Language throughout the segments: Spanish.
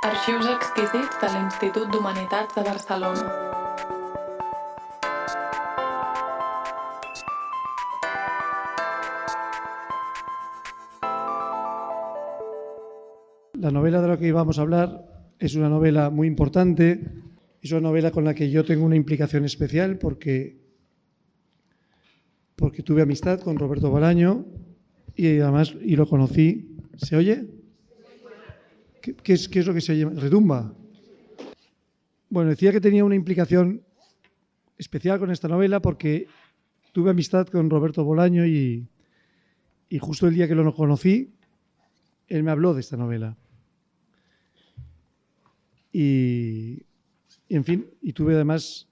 Arxius exquisits de l'Institut d'Humanitats de Barcelona. La novela de la que íbamos a hablar es una novela muy importante, es una novela con la que yo tengo una implicación especial porque tuve amistad con Roberto Bolaño y además lo conocí. ¿Se oye? ¿Qué es lo que se oye? ¿Redumba? Bueno, decía que tenía una implicación especial con esta novela porque tuve amistad con Roberto Bolaño y justo el día que lo conocí, él me habló de esta novela. Y en fin, y tuve además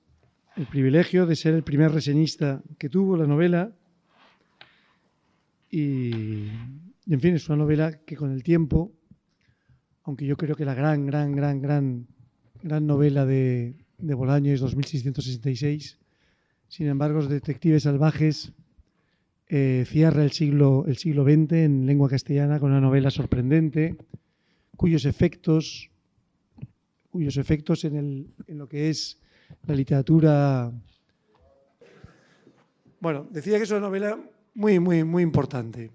el privilegio de ser el primer reseñista que tuvo la novela. Y en fin, es una novela que con el tiempo, aunque yo creo que la gran novela de Bolaño es 2666, sin embargo, Los detectives salvajes cierra el siglo XX en lengua castellana con una novela sorprendente, cuyos efectos en lo que es la literatura. Bueno, decía que es una novela muy importante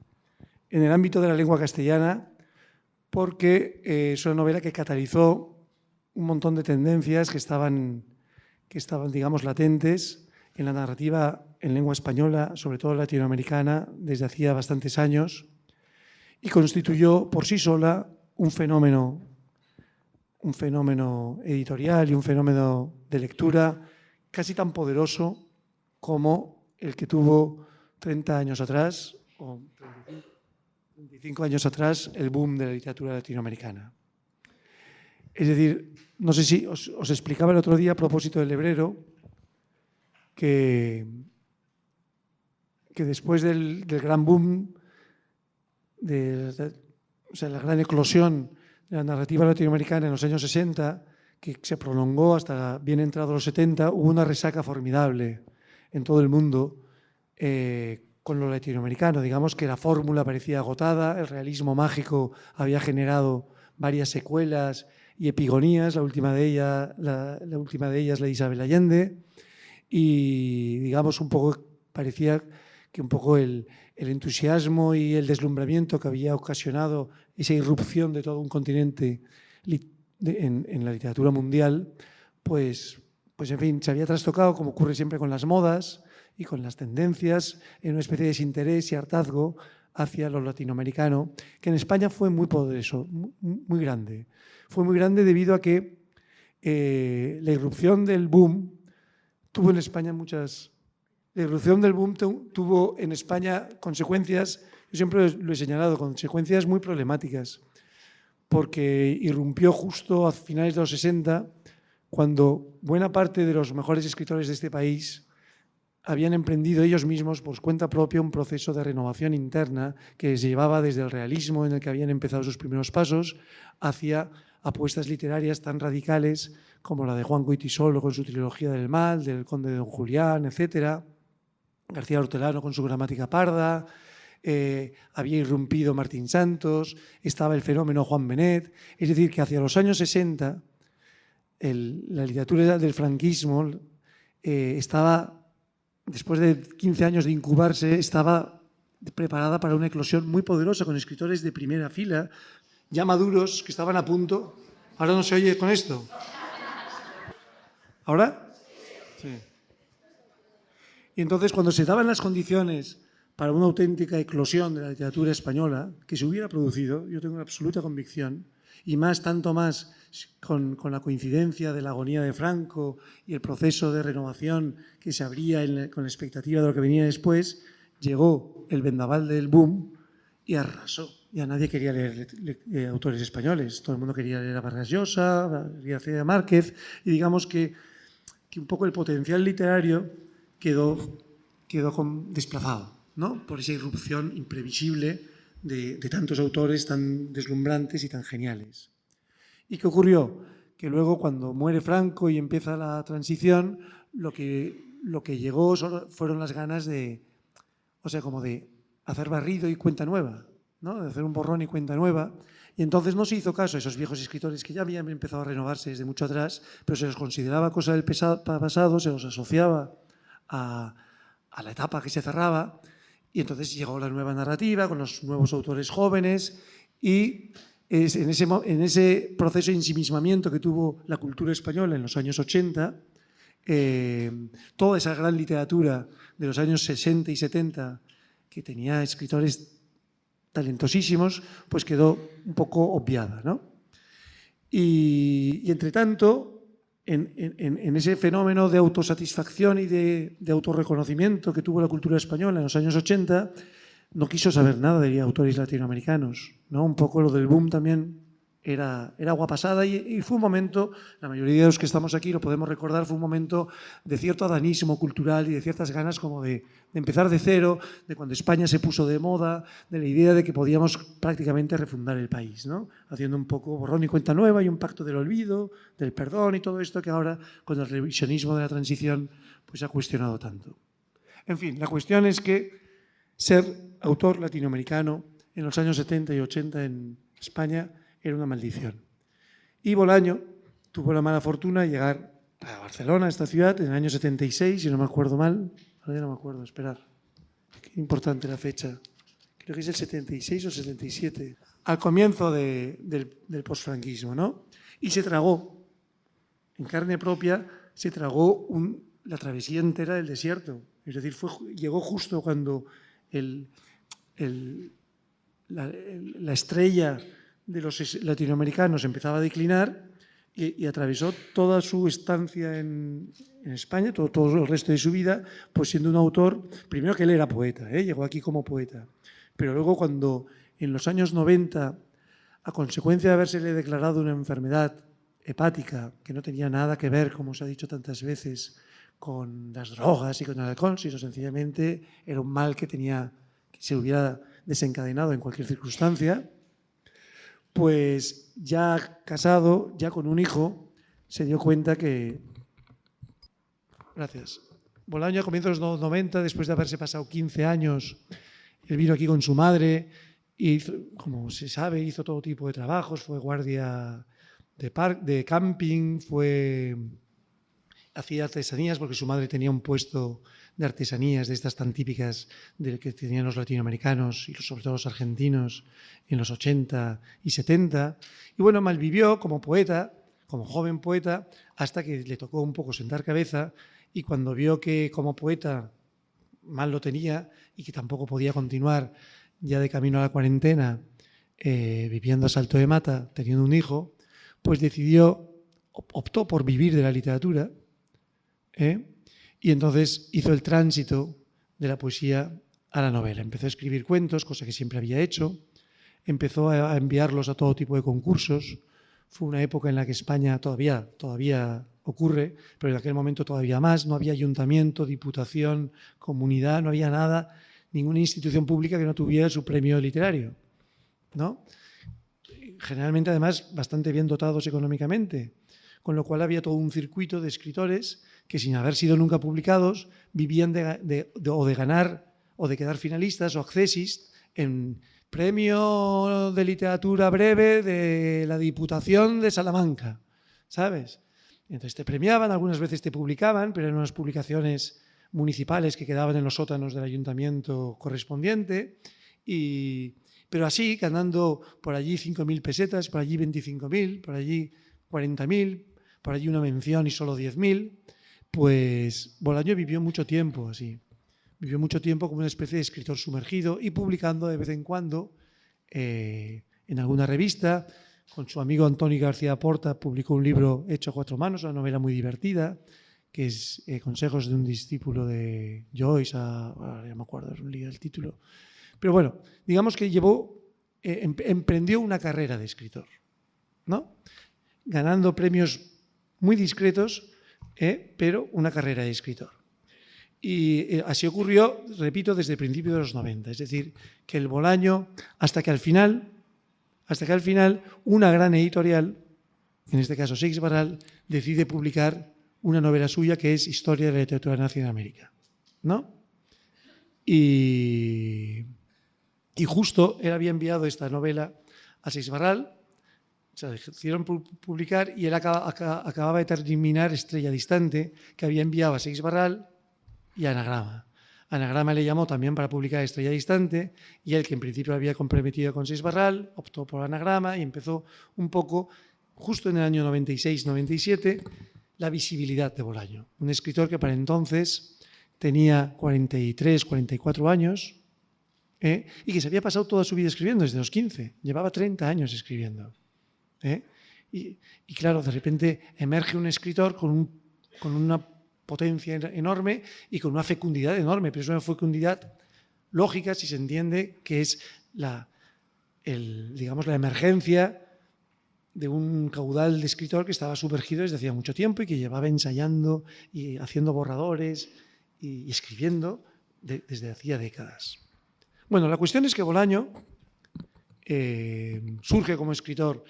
en el ámbito de la lengua castellana porque es una novela que catalizó un montón de tendencias que estaban, digamos, latentes en la narrativa en lengua española, sobre todo latinoamericana, desde hacía bastantes años, y constituyó por sí sola un fenómeno editorial y un fenómeno de lectura casi tan poderoso como el que tuvo 30 años atrás o 25 años atrás el boom de la literatura latinoamericana. Es decir, no sé si os explicaba el otro día a propósito del Lebrero que después del gran boom, la gran eclosión de la narrativa latinoamericana en los años 60, que se prolongó hasta bien entrados los 70, hubo una resaca formidable en todo el mundo con lo latinoamericano. Digamos que la fórmula parecía agotada, el realismo mágico había generado varias secuelas y epigonías, la última de ellas la de Isabel Allende, y digamos un poco parecía que un poco el entusiasmo y el deslumbramiento que había ocasionado esa irrupción de todo un continente en la literatura mundial, pues en fin, se había trastocado, como ocurre siempre con las modas y con las tendencias, en una especie de desinterés y hartazgo hacia lo latinoamericano, que en España fue muy poderoso, muy grande. Fue muy grande debido a que la irrupción del boom tuvo en España tuvo en España consecuencias, yo siempre lo he señalado, consecuencias muy problemáticas, porque irrumpió justo a finales de los 60, cuando buena parte de los mejores escritores de este país habían emprendido ellos mismos por cuenta propia un proceso de renovación interna que les llevaba desde el realismo en el que habían empezado sus primeros pasos hacia apuestas literarias tan radicales como la de Juan Goytisolo con su trilogía del mal, del Conde de Don Julián, etc. García Hortelano con su Gramática Parda, había irrumpido Martín Santos, estaba el fenómeno Juan Benet. Es decir, que hacia los años 60 la literatura del franquismo estaba, después de 15 años de incubarse, estaba preparada para una eclosión muy poderosa con escritores de primera fila, ya maduros, que estaban a punto. ¿Ahora no se oye con esto? ¿Ahora? Sí. Y entonces, cuando se daban las condiciones para una auténtica eclosión de la literatura española, que se hubiera producido, yo tengo una absoluta convicción, y tanto más con la coincidencia de la agonía de Franco y el proceso de renovación que se abría con la expectativa de lo que venía después, llegó el vendaval del boom y arrasó. Ya nadie quería leer autores españoles, todo el mundo quería leer a Vargas Llosa, a García Márquez, y digamos que un poco el potencial literario quedó desplazado, ¿no?, por esa irrupción imprevisible de tantos autores tan deslumbrantes y tan geniales. ¿Y qué ocurrió? Que luego, cuando muere Franco y empieza la transición, lo que llegó fueron las ganas como de hacer barrido y cuenta nueva, ¿no?, de hacer un borrón y cuenta nueva. Y entonces no se hizo caso a esos viejos escritores que ya habían empezado a renovarse desde mucho atrás, pero se los consideraba cosa del pasado, se los asociaba a la etapa que se cerraba, y entonces llegó la nueva narrativa con los nuevos autores jóvenes, y en ese proceso de ensimismamiento que tuvo la cultura española en los años 80, toda esa gran literatura de los años 60 y 70, que tenía escritores talentosísimos, pues quedó un poco obviada, ¿no? Y entre tanto, en ese fenómeno de autosatisfacción y de autorreconocimiento que tuvo la cultura española en los años 80, no quiso saber nada de autores latinoamericanos, ¿no? Un poco lo del boom también era agua pasada, y fue un momento, la mayoría de los que estamos aquí lo podemos recordar, fue un momento de cierto adanismo cultural y de ciertas ganas como de empezar de cero, de cuando España se puso de moda, de la idea de que podíamos prácticamente refundar el país, ¿no? Haciendo un poco borrón y cuenta nueva y un pacto del olvido, del perdón y todo esto que ahora con el revisionismo de la transición pues ha cuestionado tanto. En fin, la cuestión es que ser autor latinoamericano en los años 70 y 80 en España era una maldición. Y Bolaño tuvo la mala fortuna de llegar a Barcelona, a esta ciudad, en el año 76, si no me acuerdo mal. Ahora ya no me acuerdo, esperar. Qué importante la fecha. Creo que es el 76 o 77. Al comienzo del posfranquismo, ¿no? Y se tragó, en carne propia, se tragó la travesía entera del desierto. Es decir, llegó justo cuando la estrella de los latinoamericanos empezaba a declinar, y atravesó toda su estancia en España, todo el resto de su vida, pues siendo un autor, primero que él era poeta, llegó aquí como poeta, pero luego cuando en los años 90, a consecuencia de habérsele declarado una enfermedad hepática que no tenía nada que ver, como se ha dicho tantas veces, con las drogas y con el alcohol, sino sencillamente era un mal que se hubiera desencadenado en cualquier circunstancia, pues ya casado, ya con un hijo, se dio cuenta que... Gracias. Bolaño a comienzos de los 90, después de haberse pasado 15 años, él vino aquí con su madre y, como se sabe, hizo todo tipo de trabajos, fue guardia de camping, hacía artesanías porque su madre tenía un puesto de artesanías de estas tan típicas de que tenían los latinoamericanos y sobre todo los argentinos en los 80 y 70. Y bueno, malvivió como poeta, como joven poeta, hasta que le tocó un poco sentar cabeza, y cuando vio que como poeta mal lo tenía y que tampoco podía continuar ya de camino a la cuarentena, viviendo a salto de mata, teniendo un hijo, pues optó por vivir de la literatura, y entonces hizo el tránsito de la poesía a la novela. Empezó a escribir cuentos, cosa que siempre había hecho. Empezó a enviarlos a todo tipo de concursos. Fue una época en la que España todavía ocurre, pero en aquel momento todavía más. No había ayuntamiento, diputación, comunidad, no había nada, ninguna institución pública que no tuviera su premio literario, ¿no? Generalmente, además, bastante bien dotados económicamente, con lo cual había todo un circuito de escritores que, sin haber sido nunca publicados, vivían de ganar o de quedar finalistas o accesis en premio de literatura breve de la Diputación de Salamanca, ¿sabes? Entonces te premiaban, algunas veces te publicaban, pero eran unas publicaciones municipales que quedaban en los sótanos del ayuntamiento correspondiente, pero así, ganando por allí 5.000 pesetas, por allí 25.000, por allí 40.000, por allí una mención y solo 10.000, pues Bolaño vivió mucho tiempo así. Vivió mucho tiempo como una especie de escritor sumergido y publicando de vez en cuando en alguna revista. Con su amigo Antonio García Porta publicó un libro hecho a cuatro manos, una novela muy divertida, que es Consejos de un discípulo de Joyce, ya me acuerdo el título. Pero bueno, digamos que emprendió una carrera de escritor, ¿no? Ganando premios muy discretos, pero una carrera de escritor. Y así ocurrió, repito, desde el principio de los 90. Es decir, que el Bolaño, hasta que al final una gran editorial, en este caso Seix Barral, decide publicar una novela suya que es Historia de la literatura nazi en América, ¿no? Y justo él había enviado esta novela a Seixbarral, se decidieron publicar y él acababa de terminar Estrella Distante, que había enviado a Seixbarral y a Anagrama. Anagrama le llamó también para publicar Estrella Distante y él, que en principio había comprometido con Seixbarral, optó por Anagrama y empezó un poco, justo en el año 96-97, la visibilidad de Bolaño. Un escritor que para entonces tenía 43, 44 años y que se había pasado toda su vida escribiendo desde los 15. Llevaba 30 años escribiendo. Y claro, de repente emerge un escritor con una potencia enorme y con una fecundidad enorme, pero es una fecundidad lógica si se entiende que es digamos, la emergencia de un caudal de escritor que estaba sumergido desde hacía mucho tiempo y que llevaba ensayando y haciendo borradores y escribiendo desde hacía décadas. Bueno, la cuestión es que Bolaño surge como escritor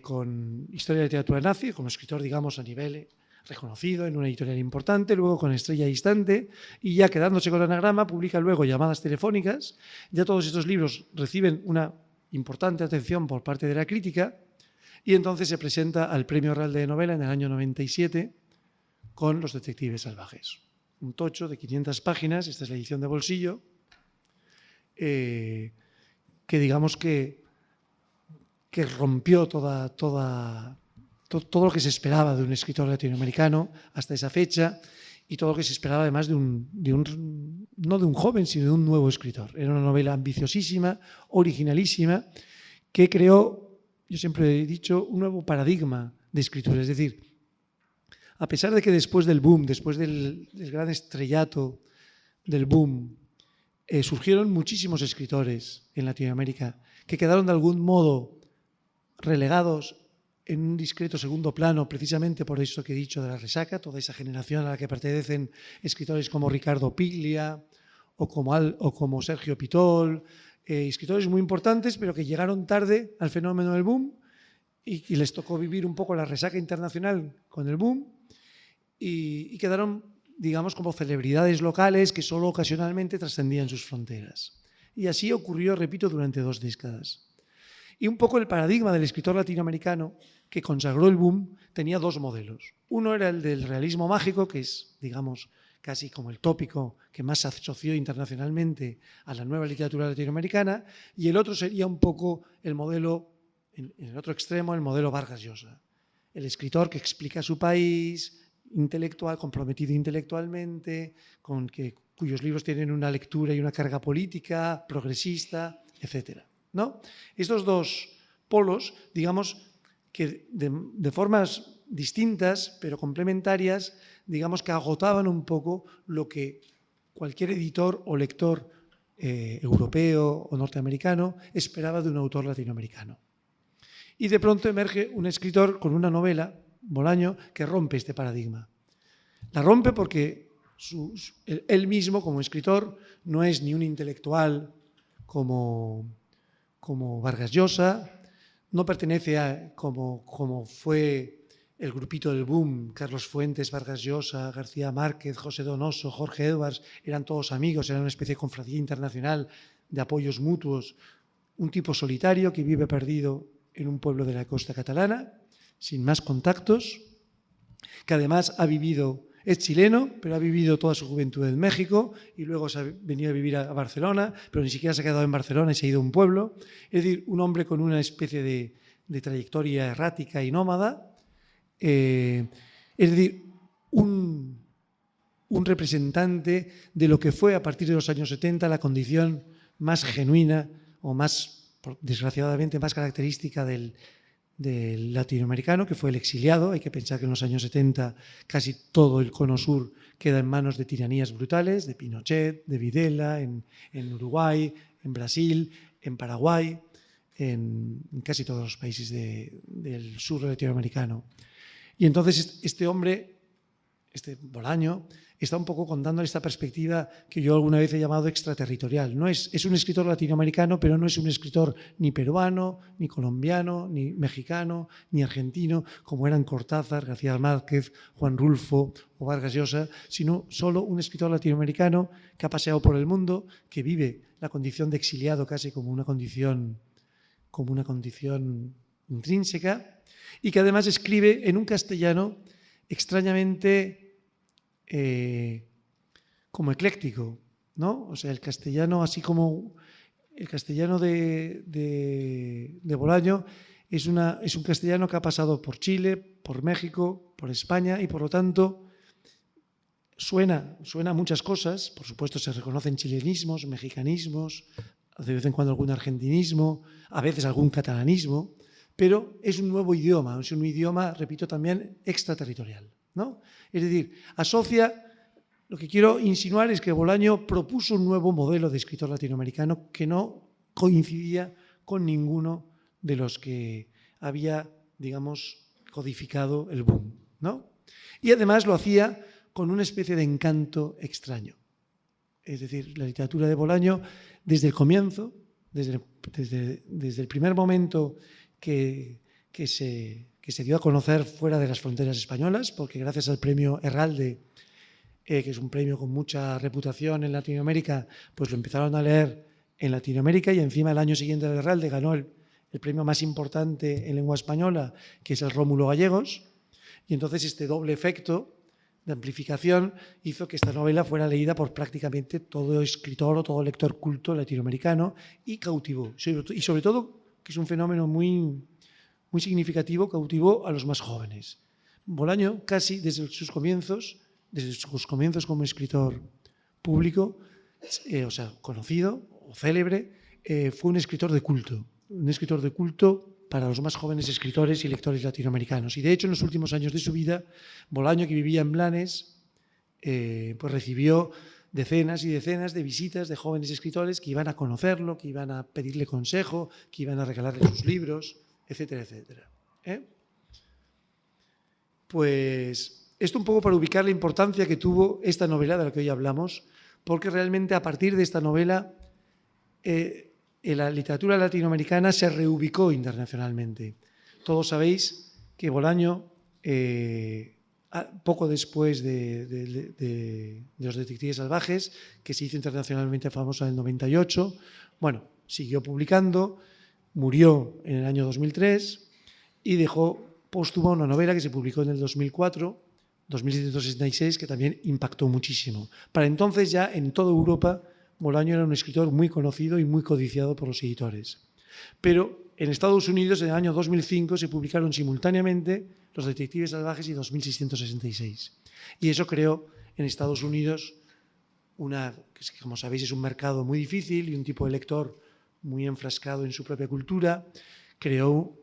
con Historia de Literatura Nazi, como escritor, digamos, a nivel reconocido en una editorial importante, luego con Estrella Distante, y ya quedándose con Anagrama, publica luego Llamadas Telefónicas. Ya todos estos libros reciben una importante atención por parte de la crítica, y entonces se presenta al Premio Real de Novela en el año 97 con Los Detectives Salvajes. Un tocho de 500 páginas, esta es la edición de bolsillo, que digamos que rompió todo lo que se esperaba de un escritor latinoamericano hasta esa fecha y todo lo que se esperaba además no de un joven, sino de un nuevo escritor. Era una novela ambiciosísima, originalísima, que creó, yo siempre he dicho, un nuevo paradigma de escritura. Es decir, a pesar de que después del boom, después del gran estrellato del boom, surgieron muchísimos escritores en Latinoamérica que quedaron de algún modo relegados en un discreto segundo plano, precisamente por eso que he dicho de la resaca, toda esa generación a la que pertenecen escritores como Ricardo Piglia o como Sergio Pitol, escritores muy importantes, pero que llegaron tarde al fenómeno del boom y les tocó vivir un poco la resaca internacional con el boom y quedaron, digamos, como celebridades locales que solo ocasionalmente trascendían sus fronteras. Y así ocurrió, repito, durante 2 décadas. Y un poco el paradigma del escritor latinoamericano que consagró el boom tenía 2 modelos. Uno era el del realismo mágico, que es, digamos, casi como el tópico que más se asoció internacionalmente a la nueva literatura latinoamericana, y el otro sería un poco el modelo, en el otro extremo, el modelo Vargas Llosa. El escritor que explica su país, intelectual, comprometido intelectualmente, cuyos libros tienen una lectura y una carga política, progresista, etcétera, ¿no? Estos 2 polos, digamos, que de formas distintas, pero complementarias, digamos que agotaban un poco lo que cualquier editor o lector europeo o norteamericano esperaba de un autor latinoamericano. Y de pronto emerge un escritor con una novela, Bolaño, que rompe este paradigma. La rompe porque él mismo, como escritor, no es ni un intelectual como Vargas Llosa, no pertenece a, como fue el grupito del boom, Carlos Fuentes, Vargas Llosa, García Márquez, José Donoso, Jorge Edwards, eran todos amigos, eran una especie de confradía internacional de apoyos mutuos, un tipo solitario que vive perdido en un pueblo de la costa catalana, sin más contactos, que además es chileno, pero ha vivido toda su juventud en México y luego se ha venido a vivir a Barcelona, pero ni siquiera se ha quedado en Barcelona y se ha ido a un pueblo. Es decir, un hombre con una especie de trayectoria errática y nómada. Es decir, un representante de lo que fue a partir de los años 70 la condición más genuina o más, desgraciadamente, más característica del latinoamericano, que fue el exiliado. Hay que pensar que en los años 70 casi todo el cono sur queda en manos de tiranías brutales, de Pinochet, de Videla, en Uruguay, en Brasil, en Paraguay, en casi todos los países del sur latinoamericano. Y entonces este hombre, este Bolaño, está un poco contando esta perspectiva que yo alguna vez he llamado extraterritorial. Es un escritor latinoamericano, pero no es un escritor ni peruano, ni colombiano, ni mexicano, ni argentino, como eran Cortázar, García Márquez, Juan Rulfo o Vargas Llosa, sino solo un escritor latinoamericano que ha paseado por el mundo, que vive la condición de exiliado casi como una condición como una condición intrínseca, y que además escribe en un castellano extrañamente como ecléctico, ¿no? O sea, el castellano, así como el castellano de Bolaño, es un castellano que ha pasado por Chile, por México, por España, y por lo tanto suena a muchas cosas. Por supuesto, se reconocen chilenismos, mexicanismos, de vez en cuando algún argentinismo, a veces algún catalanismo, pero es un nuevo idioma, es un idioma, repito, también extraterritorial, ¿no? Es decir, asocia. Lo que quiero insinuar es que Bolaño propuso un nuevo modelo de escritor latinoamericano que no coincidía con ninguno de los que había, digamos, codificado el boom, ¿no? Y además lo hacía con una especie de encanto extraño. Es decir, la literatura de Bolaño, desde el comienzo, desde el primer momento que se dio a conocer fuera de las fronteras españolas, porque gracias al premio Herralde, que es un premio con mucha reputación en Latinoamérica, pues lo empezaron a leer en Latinoamérica, y encima el año siguiente del Herralde ganó el premio más importante en lengua española, que es el Rómulo Gallegos, y entonces este doble efecto de amplificación hizo que esta novela fuera leída por prácticamente todo escritor o todo lector culto latinoamericano, y cautivó, y sobre todo, que es un fenómeno muy significativo, cautivó a los más jóvenes. Bolaño, casi desde sus comienzos como escritor público, o sea, conocido o célebre, fue un escritor de culto para los más jóvenes escritores y lectores latinoamericanos. Y de hecho, en los últimos años de su vida, Bolaño, que vivía en Blanes, pues recibió decenas y decenas de visitas de jóvenes escritores que iban a conocerlo, que iban a pedirle consejo, que iban a regalarle sus libros, etcétera, etcétera. Pues esto un poco para ubicar la importancia que tuvo esta novela de la que hoy hablamos, porque realmente a partir de esta novela la literatura latinoamericana se reubicó internacionalmente. Todos sabéis que Bolaño, poco después de Los Detectives Salvajes, que se hizo internacionalmente famoso en el 98, bueno, siguió publicando, murió en el año 2003 y dejó póstuma una novela que se publicó en el 2004, 2766, que también impactó muchísimo. Para entonces ya en toda Europa Bolaño era un escritor muy conocido y muy codiciado por los editores. Pero en Estados Unidos en el año 2005 se publicaron simultáneamente Los Detectives Salvajes y 2666. Y eso creó en Estados Unidos que como sabéis es un mercado muy difícil y un tipo de lector muy enfrascado en su propia cultura, creó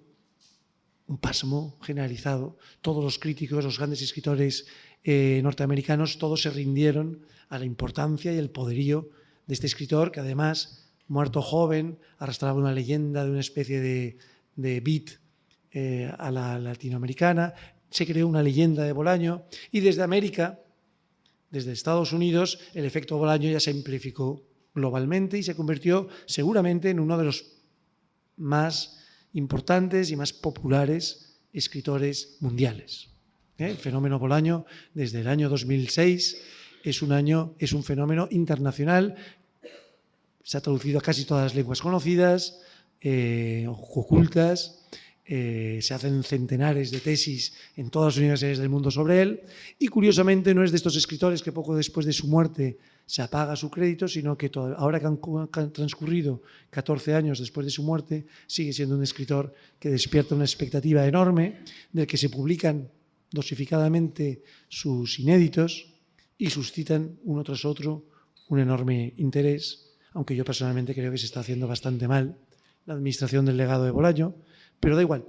un pasmo generalizado. Todos los críticos, los grandes escritores norteamericanos, todos se rindieron a la importancia y el poderío de este escritor, que además, muerto joven, arrastraba una leyenda de una especie de beat a la latinoamericana. Se creó una leyenda de Bolaño, y desde América, desde Estados Unidos, el efecto Bolaño ya se amplificó globalmente y se convirtió seguramente en uno de los más importantes y más populares escritores mundiales. El fenómeno Bolaño, desde el año 2006, es un fenómeno internacional. Se ha traducido a casi todas las lenguas conocidas, ocultas. Se hacen centenares de tesis en todas las universidades del mundo sobre él, y curiosamente no es de estos escritores que poco después de su muerte se apaga su crédito, sino que ahora que han transcurrido 14 años después de su muerte, sigue siendo un escritor que despierta una expectativa enorme, del que se publican dosificadamente sus inéditos y suscitan uno tras otro un enorme interés, aunque yo personalmente creo que se está haciendo bastante mal la administración del legado de Bolaño. Pero da igual,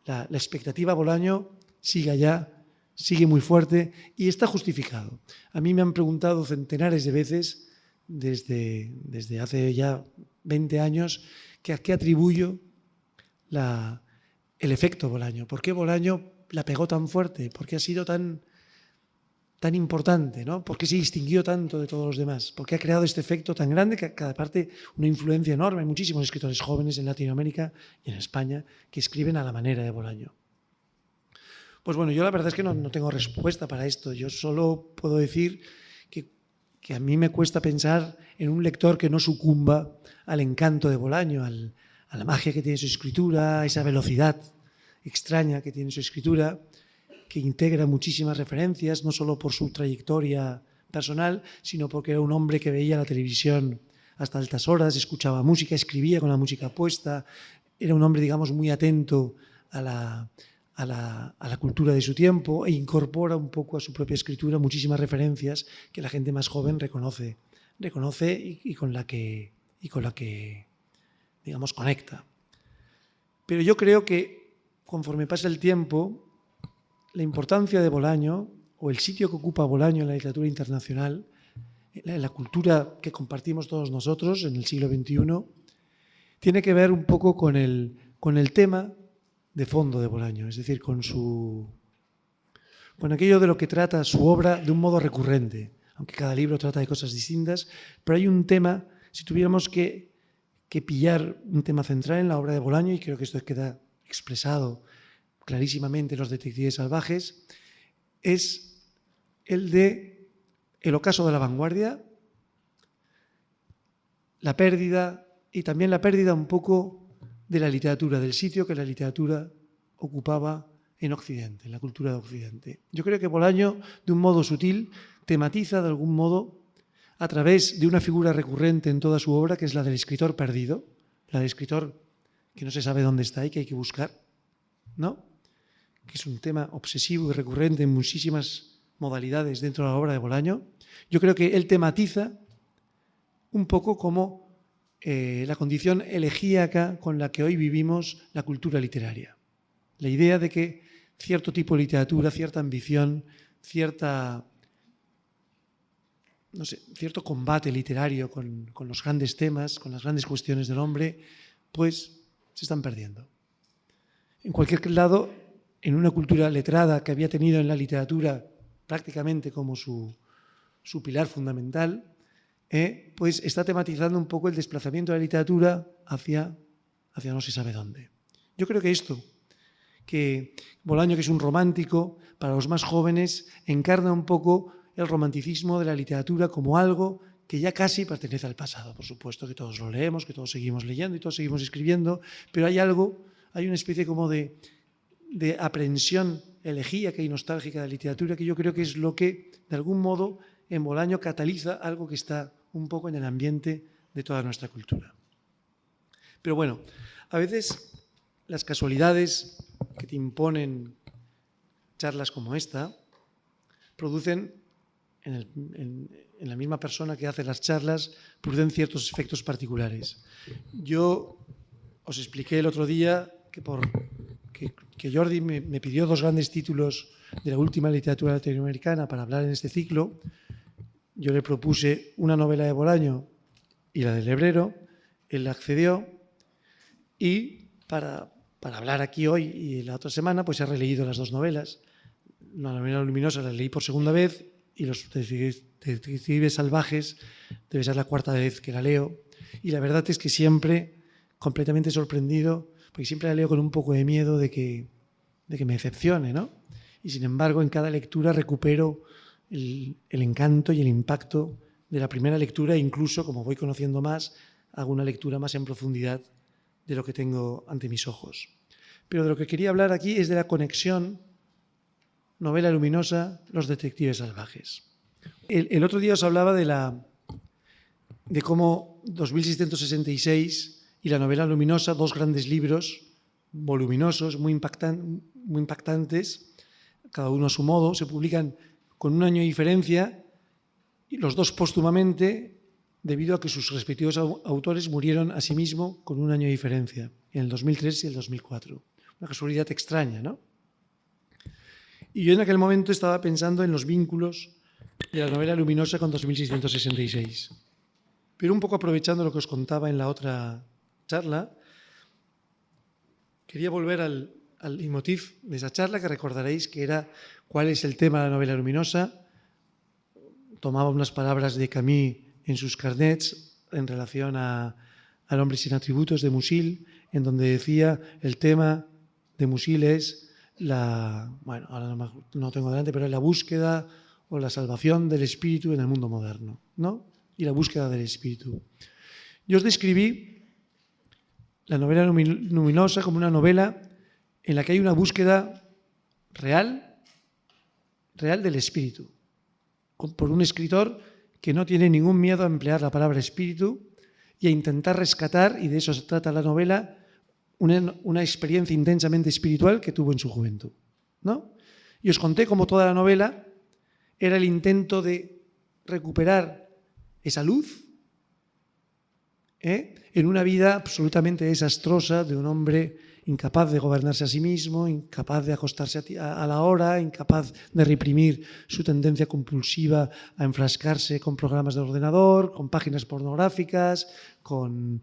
la expectativa Bolaño sigue allá, sigue muy fuerte y está justificado. A mí me han preguntado centenares de veces, desde hace ya 20 años, que a qué atribuyo el efecto Bolaño. ¿Por qué Bolaño la pegó tan fuerte? ¿Por qué ha sido tan importante, ¿no? ¿Por qué se distinguió tanto de todos los demás? ¿Por qué ha creado este efecto tan grande que cada parte una influencia enorme? Hay muchísimos escritores jóvenes en Latinoamérica y en España que escriben a la manera de Bolaño. Pues bueno, yo la verdad es que no tengo respuesta para esto. Yo solo puedo decir que a mí me cuesta pensar en un lector que no sucumba al encanto de Bolaño, a la magia que tiene su escritura, a esa velocidad extraña que tiene su escritura, que integra muchísimas referencias, no solo por su trayectoria personal, sino porque era un hombre que veía la televisión hasta altas horas, escuchaba música, escribía con la música puesta, era un hombre, digamos, muy atento a la cultura de su tiempo e incorpora un poco a su propia escritura muchísimas referencias que la gente más joven reconoce y con la que, digamos, conecta. Pero yo creo que conforme pasa el tiempo, la importancia de Bolaño o el sitio que ocupa Bolaño en la literatura internacional, en la cultura que compartimos todos nosotros en el siglo XXI, tiene que ver un poco con el tema de fondo de Bolaño, es decir, con aquello de lo que trata su obra de un modo recurrente, aunque cada libro trata de cosas distintas, pero hay un tema, si tuviéramos que pillar un tema central en la obra de Bolaño, y creo que esto queda expresado clarísimamente en Los detectives salvajes, es el de el ocaso de la vanguardia, la pérdida y también la pérdida un poco de la literatura, del sitio que la literatura ocupaba en Occidente, en la cultura de Occidente. Yo creo que Bolaño, de un modo sutil, tematiza de algún modo a través de una figura recurrente en toda su obra, que es la del escritor perdido, la del escritor que no se sabe dónde está y que hay que buscar, ¿no? Que es un tema obsesivo y recurrente en muchísimas modalidades dentro de la obra de Bolaño. Yo creo que él tematiza un poco como la condición elegíaca con la que hoy vivimos la cultura literaria. La idea de que cierto tipo de literatura, cierta ambición, cierto combate literario con los grandes temas, con las grandes cuestiones del hombre, pues se están perdiendo. En cualquier lado, en una cultura letrada que había tenido en la literatura prácticamente como su pilar fundamental, pues está tematizando un poco el desplazamiento de la literatura hacia no se sabe dónde. Yo creo que esto, que Bolaño, que es un romántico, para los más jóvenes, encarna un poco el romanticismo de la literatura como algo que ya casi pertenece al pasado. Por supuesto que todos lo leemos, que todos seguimos leyendo y todos seguimos escribiendo, pero hay una especie como de aprehensión elegíaca y nostálgica de la literatura que yo creo que es lo que, de algún modo, en Bolaño cataliza algo que está un poco en el ambiente de toda nuestra cultura. Pero bueno, a veces las casualidades que te imponen charlas como esta producen en la misma persona que hace las charlas, producen ciertos efectos particulares. Yo os expliqué el otro día que Jordi me pidió 2 grandes títulos de la última literatura latinoamericana para hablar en este ciclo. Yo le propuse una novela de Bolaño y la del Lebrero, él accedió y para hablar aquí hoy y la otra semana pues he releído las 2 novelas. La novela luminosa la leí por segunda vez y Los detectives salvajes debe ser la 4ª vez que la leo, y la verdad es que siempre completamente sorprendido, porque siempre la leo con un poco de miedo de que me decepcione, ¿no? Y sin embargo en cada lectura recupero el encanto y el impacto de la primera lectura, e incluso, como voy conociendo más, hago una lectura más en profundidad de lo que tengo ante mis ojos. Pero de lo que quería hablar aquí es de la conexión novela luminosa, Los detectives salvajes. El otro día os hablaba de cómo 2666 y la novela luminosa, 2 grandes libros voluminosos, muy impactantes, cada uno a su modo, se publican con 1 año de diferencia, y los 2 póstumamente, debido a que sus respectivos autores murieron asimismo con 1 año de diferencia, en el 2003 y el 2004. Una casualidad extraña, ¿no? Y yo en aquel momento estaba pensando en los vínculos de la novela luminosa con 2666. Pero un poco aprovechando lo que os contaba en la otra charla, quería volver al leitmotiv de esa charla, que recordaréis que era cuál es el tema de la novela luminosa. Tomaba unas palabras de Camus en sus carnets en relación al hombre sin atributos de Musil, en donde decía el tema de Musil es ahora no tengo delante, pero es la búsqueda o la salvación del espíritu en el mundo moderno, ¿no? Y la búsqueda del espíritu. Yo os describí la novela luminosa como una novela en la que hay una búsqueda real del espíritu, por un escritor que no tiene ningún miedo a emplear la palabra espíritu y a intentar rescatar, y de eso se trata la novela, una experiencia intensamente espiritual que tuvo en su juventud, ¿no? Y os conté cómo toda la novela era el intento de recuperar esa luz en una vida absolutamente desastrosa de un hombre incapaz de gobernarse a sí mismo, incapaz de acostarse a la hora, incapaz de reprimir su tendencia compulsiva a enfrascarse con programas de ordenador, con páginas pornográficas, con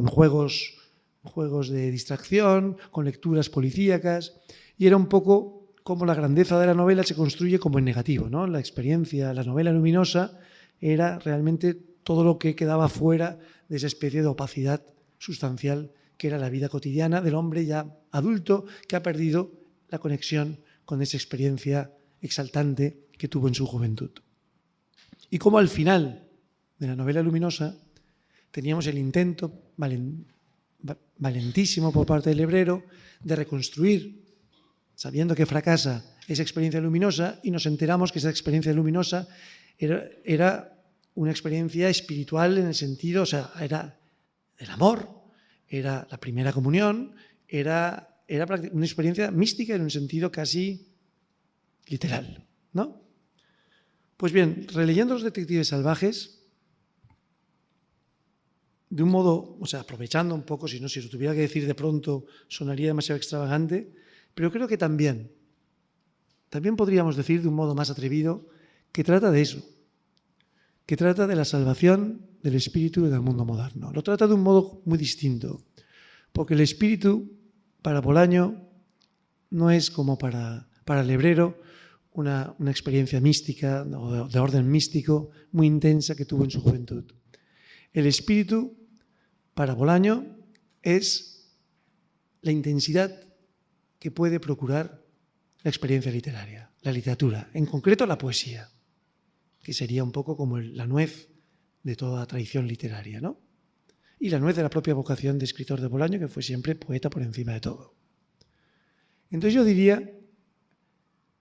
juegos de distracción, con lecturas policíacas. Y era un poco como la grandeza de la novela se construye como en negativo, ¿no? La experiencia, la novela luminosa era realmente todo lo que quedaba fuera de esa especie de opacidad sustancial que era la vida cotidiana del hombre ya adulto que ha perdido la conexión con esa experiencia exaltante que tuvo en su juventud. Y como al final de la novela luminosa teníamos el intento valentísimo por parte del Lebrero de reconstruir, sabiendo que fracasa, esa experiencia luminosa, y nos enteramos que esa experiencia luminosa era una experiencia espiritual en el sentido, o sea, era el amor, era la primera comunión, era una experiencia mística en un sentido casi literal, ¿no? Pues bien, releyendo Los detectives salvajes, de un modo, o sea, aprovechando un poco, si lo tuviera que decir de pronto sonaría demasiado extravagante, pero creo que también podríamos decir de un modo más atrevido que trata de eso, que trata de la salvación del espíritu en el mundo moderno. Lo trata de un modo muy distinto, porque el espíritu para Bolaño no es como para Lebrero una experiencia mística o de orden místico muy intensa que tuvo en su juventud. El espíritu para Bolaño es la intensidad que puede procurar la experiencia literaria, la literatura, en concreto la poesía, que sería un poco como la nuez de toda tradición literaria, ¿no? Y la nuez de la propia vocación de escritor de Bolaño, que fue siempre poeta por encima de todo. Entonces yo diría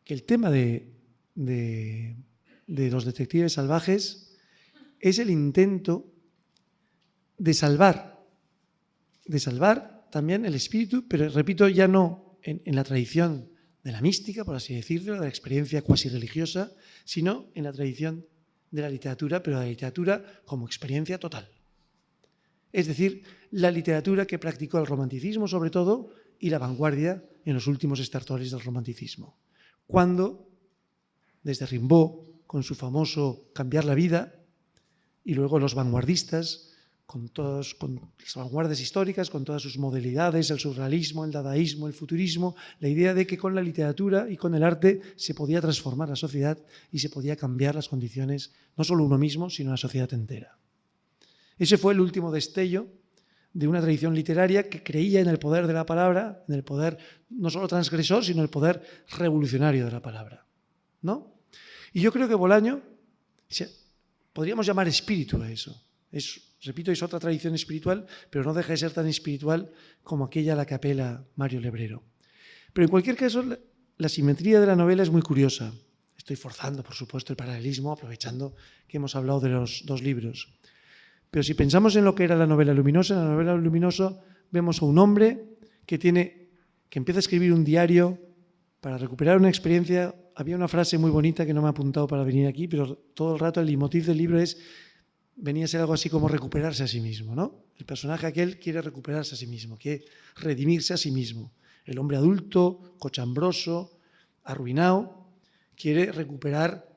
que el tema de Los detectives salvajes es el intento de salvar también el espíritu, pero repito, ya no en la tradición de la mística, por así decirlo, de la experiencia cuasi religiosa, sino en la tradición de la literatura, pero la literatura como experiencia total. Es decir, la literatura que practicó el romanticismo sobre todo y la vanguardia en los últimos estertores del romanticismo. Cuando, desde Rimbaud, con su famoso Cambiar la vida, y luego los vanguardistas, con las vanguardias históricas, con todas sus modalidades, el surrealismo, el dadaísmo, el futurismo, la idea de que con la literatura y con el arte se podía transformar la sociedad y se podía cambiar las condiciones, no solo uno mismo, sino la sociedad entera. Ese fue el último destello de una tradición literaria que creía en el poder de la palabra, en el poder no solo transgresor, sino el poder revolucionario de la palabra, ¿no? Y yo creo que Bolaño, podríamos llamar espíritu a eso. Repito, es otra tradición espiritual, pero no deja de ser tan espiritual como aquella a la que apela Mario Lebrero. Pero en cualquier caso, la simetría de la novela es muy curiosa. Estoy forzando, por supuesto, el paralelismo, aprovechando que hemos hablado de los dos libros. Pero si pensamos en lo que era la novela luminosa, en la novela luminosa vemos a un hombre que empieza a escribir un diario para recuperar una experiencia. Había una frase muy bonita que no me he apuntado para venir aquí, pero todo el rato el leitmotiv del libro venía a ser algo así como recuperarse a sí mismo, ¿no? El personaje aquel quiere recuperarse a sí mismo, quiere redimirse a sí mismo. El hombre adulto, cochambroso, arruinado, quiere recuperar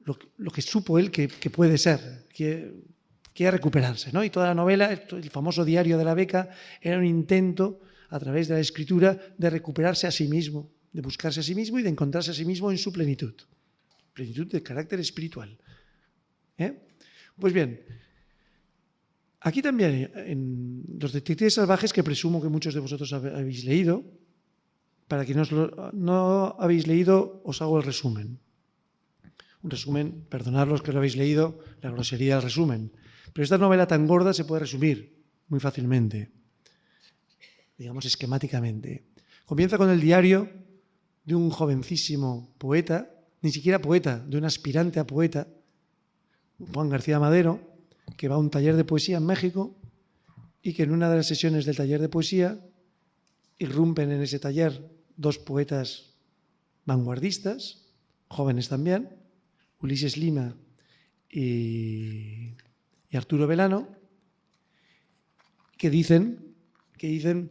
lo que supo él que puede ser, quiere recuperarse, ¿no? Y toda la novela, el famoso diario de la beca, era un intento, a través de la escritura, de recuperarse a sí mismo, de buscarse a sí mismo y de encontrarse a sí mismo en su plenitud de carácter espiritual. Pues bien, aquí también, en Los detectives salvajes, que presumo que muchos de vosotros habéis leído, para quienes no habéis leído, os hago el resumen. Un resumen, perdonad los que lo habéis leído, la grosería del resumen. Pero esta novela tan gorda se puede resumir muy fácilmente. digamos esquemáticamente. Comienza con el diario de un jovencísimo poeta, ni siquiera poeta, de un aspirante a poeta, Juan García Madero, que va a un taller de poesía en México y que en una de las sesiones del taller de poesía irrumpen en ese taller dos poetas vanguardistas, jóvenes también, Ulises Lima y Arturo Belano, que dicen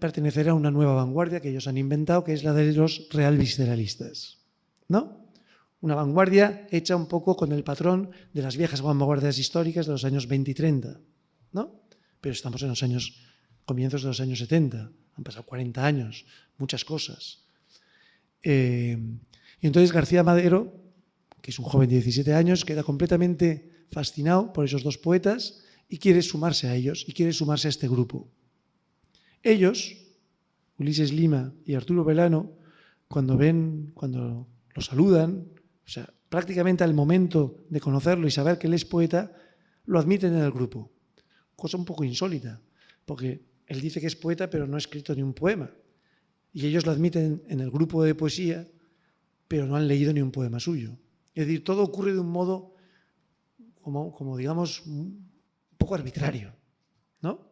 pertenecer a una nueva vanguardia que ellos han inventado, que es la de los realvisceralistas, ¿no? Una vanguardia hecha un poco con el patrón de las viejas vanguardias históricas de los años 20 y 30, ¿no? Pero estamos en los comienzos de los años 70, han pasado 40 años, muchas cosas. Y entonces García Madero, que es un joven de 17 años, queda completamente fascinado por esos dos poetas y quiere sumarse a ellos, y quiere sumarse a este grupo. Ellos, Ulises Lima y Arturo Belano, cuando lo saludan, o sea, prácticamente al momento de conocerlo y saber que él es poeta, lo admiten en el grupo. Cosa un poco insólita, porque él dice que es poeta, pero no ha escrito ni un poema. Y ellos lo admiten en el grupo de poesía, pero no han leído ni un poema suyo. Es decir, todo ocurre de un modo, como digamos, un poco arbitrario, ¿no?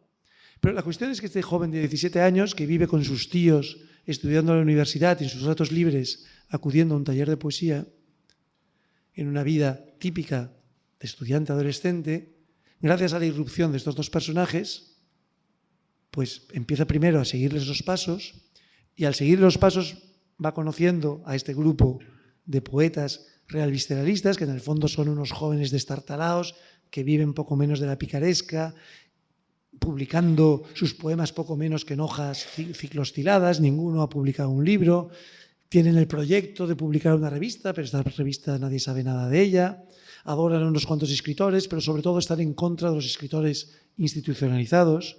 Pero la cuestión es que este joven de 17 años, que vive con sus tíos, estudiando en la universidad y en sus ratos libres, acudiendo a un taller de poesía, en una vida típica de estudiante adolescente, gracias a la irrupción de estos dos personajes, pues empieza primero a seguirles los pasos, y al seguir los pasos va conociendo a este grupo de poetas realvisceralistas, que en el fondo son unos jóvenes destartalados, que viven poco menos de la picaresca, publicando sus poemas poco menos que en hojas ciclostiladas, ninguno ha publicado un libro, tienen el proyecto de publicar una revista, pero esta revista nadie sabe nada de ella, adoran a unos cuantos escritores, pero sobre todo están en contra de los escritores institucionalizados,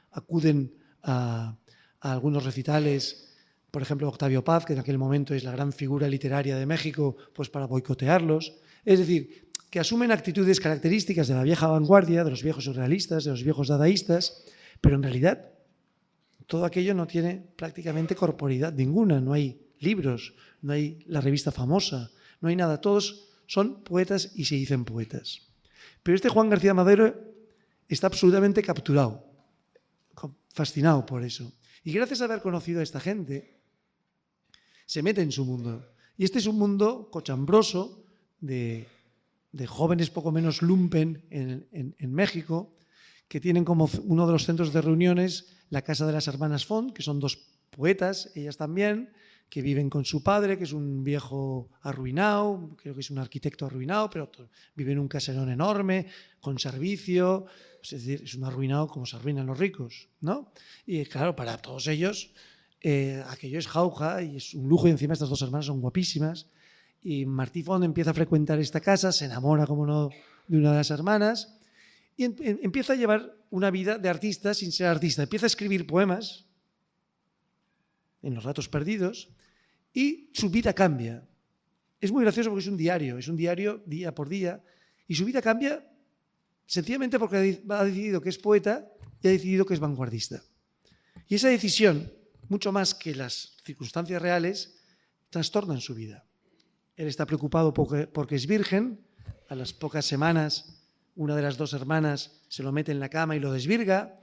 acuden a algunos recitales, por ejemplo Octavio Paz, que en aquel momento es la gran figura literaria de México, pues para boicotearlos. Es decir, que asumen actitudes características de la vieja vanguardia, de los viejos surrealistas, de los viejos dadaístas, pero en realidad todo aquello no tiene prácticamente corporeidad ninguna, no hay libros, no hay la revista famosa, no hay nada, todos son poetas y se dicen poetas. Pero este Juan García Madero está absolutamente capturado, fascinado por eso. Y gracias a haber conocido a esta gente, se mete en su mundo. Y este es un mundo cochambroso de jóvenes poco menos lumpen en México, que tienen como uno de los centros de reuniones la casa de las hermanas Font, que son dos poetas, ellas también, que viven con su padre, que es un viejo arruinado, creo que es un arquitecto arruinado, pero vive en un caserón enorme, con servicio, es decir, es un arruinado como se arruinan los ricos, ¿no? Y claro, para todos ellos aquello es jauja y es un lujo, y encima estas dos hermanas son guapísimas. Y Martí Font empieza a frecuentar esta casa, se enamora, como no, de una de las hermanas y empieza a llevar una vida de artista sin ser artista. Empieza a escribir poemas en los ratos perdidos y su vida cambia. Es muy gracioso porque es un diario día por día, y su vida cambia sencillamente porque ha decidido que es poeta y ha decidido que es vanguardista. Y esa decisión, mucho más que las circunstancias reales, trastornan su vida. Él está preocupado porque es virgen. A las pocas semanas, una de las dos hermanas se lo mete en la cama y lo desvirga.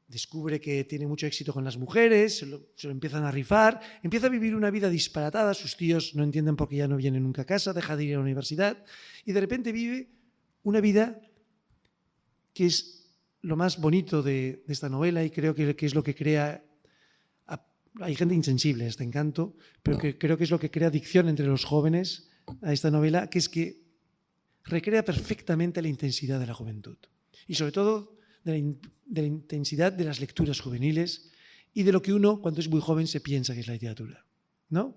Descubre que tiene mucho éxito con las mujeres, se lo empiezan a rifar. Empieza a vivir una vida disparatada. Sus tíos no entienden por qué ya no viene nunca a casa, deja de ir a la universidad. Y de repente vive una vida que es lo más bonito de esta novela, y creo que es lo que crea... Hay gente insensible a este encanto, pero creo que es lo que crea adicción entre los jóvenes a esta novela, que es que recrea perfectamente la intensidad de la juventud. Y sobre todo de la intensidad de las lecturas juveniles y de lo que uno, cuando es muy joven, se piensa que es la literatura, ¿no?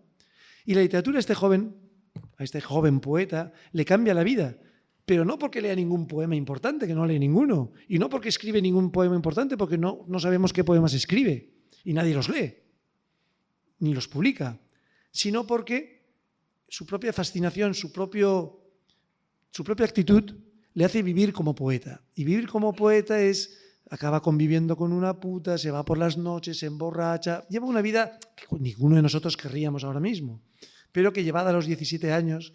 Y la literatura a este joven poeta, le cambia la vida. Pero no porque lea ningún poema importante, que no lee ninguno. Y no porque escribe ningún poema importante, porque no sabemos qué poemas escribe. Y nadie los lee, ni los publica. Sino porque su propia fascinación, su propia actitud le hace vivir como poeta. Y vivir como poeta es acaba conviviendo con una puta, se va por las noches, se emborracha, lleva una vida que ninguno de nosotros querríamos ahora mismo, pero que llevada a los 17 años,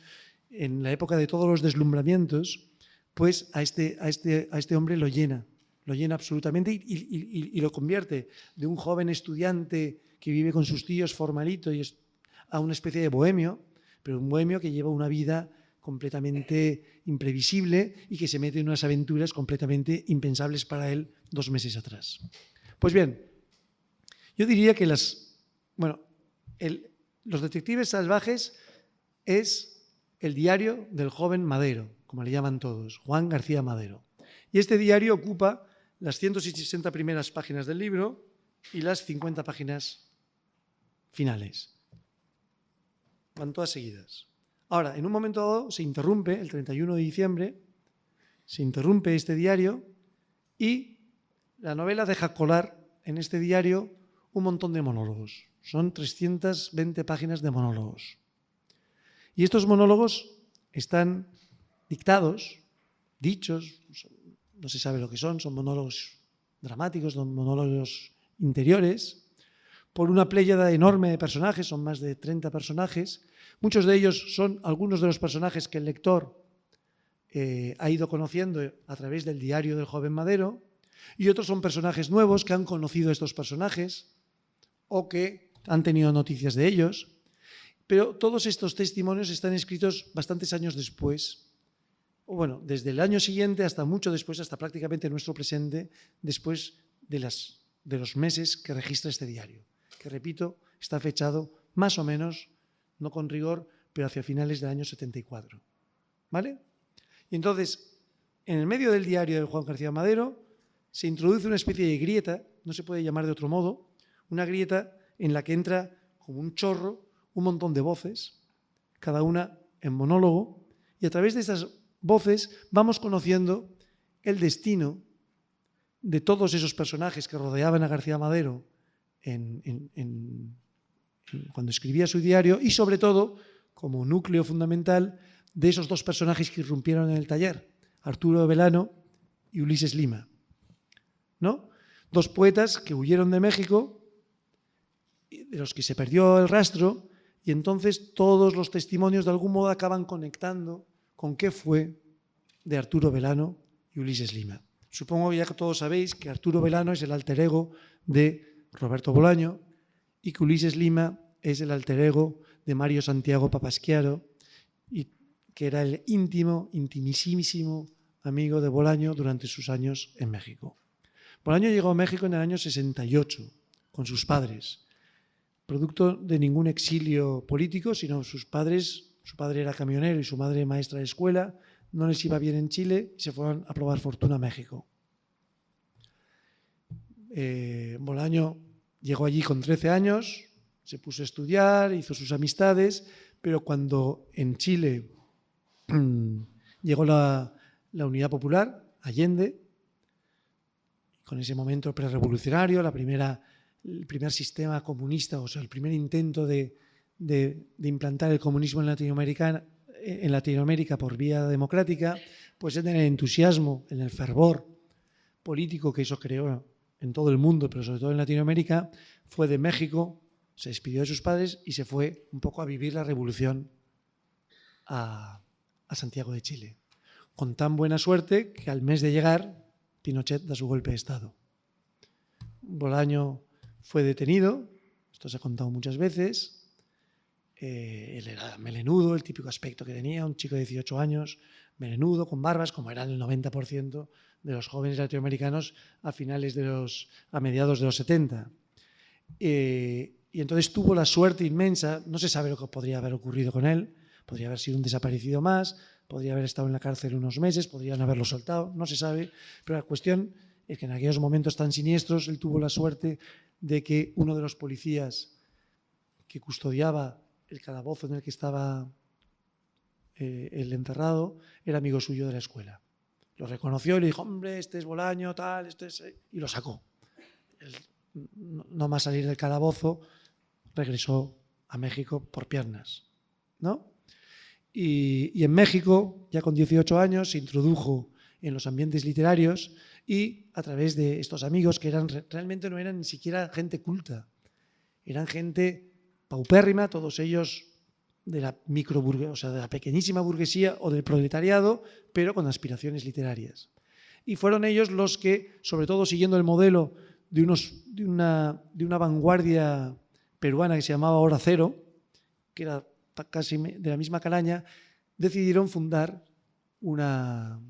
en la época de todos los deslumbramientos, pues a este hombre lo llena absolutamente y lo convierte de un joven estudiante que vive con sus tíos formalito a una especie de bohemio, pero un bohemio que lleva una vida completamente imprevisible y que se mete en unas aventuras completamente impensables para él 2 meses atrás. Pues bien, yo diría que Los detectives salvajes es el diario del joven Madero, como le llaman todos, Juan García Madero. Y este diario ocupa las 160 primeras páginas del libro y las 50 páginas finales. Van todas seguidas. Ahora, en un momento dado se interrumpe, el 31 de diciembre, se interrumpe este diario y la novela deja colar en este diario un montón de monólogos. Son 320 páginas de monólogos. Y estos monólogos están dictados, dichos, no se sabe lo que son monólogos dramáticos, son monólogos interiores, por una pléyada enorme de personajes, son más de 30 personajes. Muchos de ellos son algunos de los personajes que el lector ha ido conociendo a través del diario del joven Madero, y otros son personajes nuevos que han conocido a estos personajes o que han tenido noticias de ellos. Pero todos estos testimonios están escritos bastantes años después, o bueno, desde el año siguiente hasta mucho después, hasta prácticamente nuestro presente, después de los meses que registra este diario, que repito, está fechado más o menos, no con rigor, pero hacia finales del año 74. ¿Vale? Y entonces, en el medio del diario de Juan García Madero, se introduce una especie de grieta, no se puede llamar de otro modo, una grieta en la que entra como un chorro un montón de voces, cada una en monólogo, y a través de estas voces vamos conociendo el destino de todos esos personajes que rodeaban a García Madero cuando escribía su diario y, sobre todo, como núcleo fundamental de esos 2 personajes que irrumpieron en el taller, Arturo Belano y Ulises Lima, ¿no? 2 poetas que huyeron de México, de los que se perdió el rastro, y entonces todos los testimonios de algún modo acaban conectando con qué fue de Arturo Belano y Ulises Lima. Supongo ya que todos sabéis que Arturo Belano es el alter ego de Roberto Bolaño y que Ulises Lima es el alter ego de Mario Santiago Papasquiaro, y que era el intimísimo amigo de Bolaño durante sus años en México. Bolaño llegó a México en el año 68 con sus padres, producto de ningún exilio político, sino su padre era camionero y su madre maestra de escuela, no les iba bien en Chile y se fueron a probar fortuna a México. Bolaño llegó allí con 13 años, se puso a estudiar, hizo sus amistades, pero cuando en Chile llegó la Unidad Popular, Allende, con ese momento prerevolucionario, el primer sistema comunista, o sea, el primer intento de implantar el comunismo en Latinoamérica por vía democrática, pues en el entusiasmo, en el fervor político que eso creó en todo el mundo, pero sobre todo en Latinoamérica, fue de México, se despidió de sus padres y se fue un poco a vivir la revolución a Santiago de Chile. Con tan buena suerte que al mes de llegar, Pinochet da su golpe de Estado. Bolaño fue detenido, esto se ha contado muchas veces. Él era melenudo, el típico aspecto que tenía, un chico de 18 años, melenudo, con barbas, como eran el 90% de los jóvenes latinoamericanos a mediados de los 70. Y entonces tuvo la suerte inmensa, no se sabe lo que podría haber ocurrido con él, podría haber sido un desaparecido más, podría haber estado en la cárcel unos meses, podrían haberlo soltado, no se sabe, pero la cuestión es que en aquellos momentos tan siniestros él tuvo la suerte de que uno de los policías que custodiaba el calabozo en el que estaba el enterrado era amigo suyo de la escuela. Lo reconoció y le dijo, hombre, este es Bolaño, tal, este es... y lo sacó. Él, no más salir del calabozo, regresó a México por piernas, ¿no? Y en México, ya con 18 años, se introdujo en los ambientes literarios y a través de estos amigos que realmente no eran ni siquiera gente culta, eran gente paupérrima, todos ellos de la microburguesía, o sea, de la pequeñísima burguesía o del proletariado, pero con aspiraciones literarias. Y fueron ellos los que, sobre todo siguiendo el modelo de una vanguardia peruana que se llamaba Hora Cero, que era casi de la misma calaña, decidieron fundar una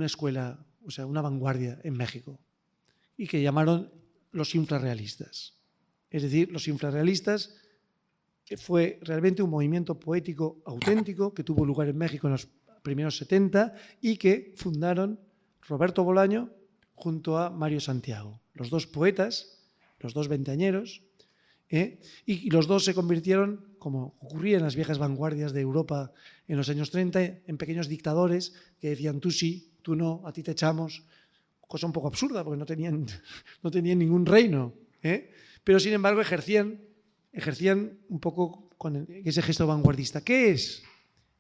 escuela, o sea, una vanguardia en México, y que llamaron los infrarrealistas. Es decir, los infrarrealistas fue realmente un movimiento poético auténtico que tuvo lugar en México en los primeros 70 y que fundaron Roberto Bolaño junto a Mario Santiago, los dos poetas, los dos veinteañeros, y los dos se convirtieron, como ocurría en las viejas vanguardias de Europa en los años 30, en pequeños dictadores que decían tú sí, tú no, a ti te echamos, cosa un poco absurda porque no tenían ningún reino, pero sin embargo ejercían un poco con ese gesto vanguardista. ¿Qué es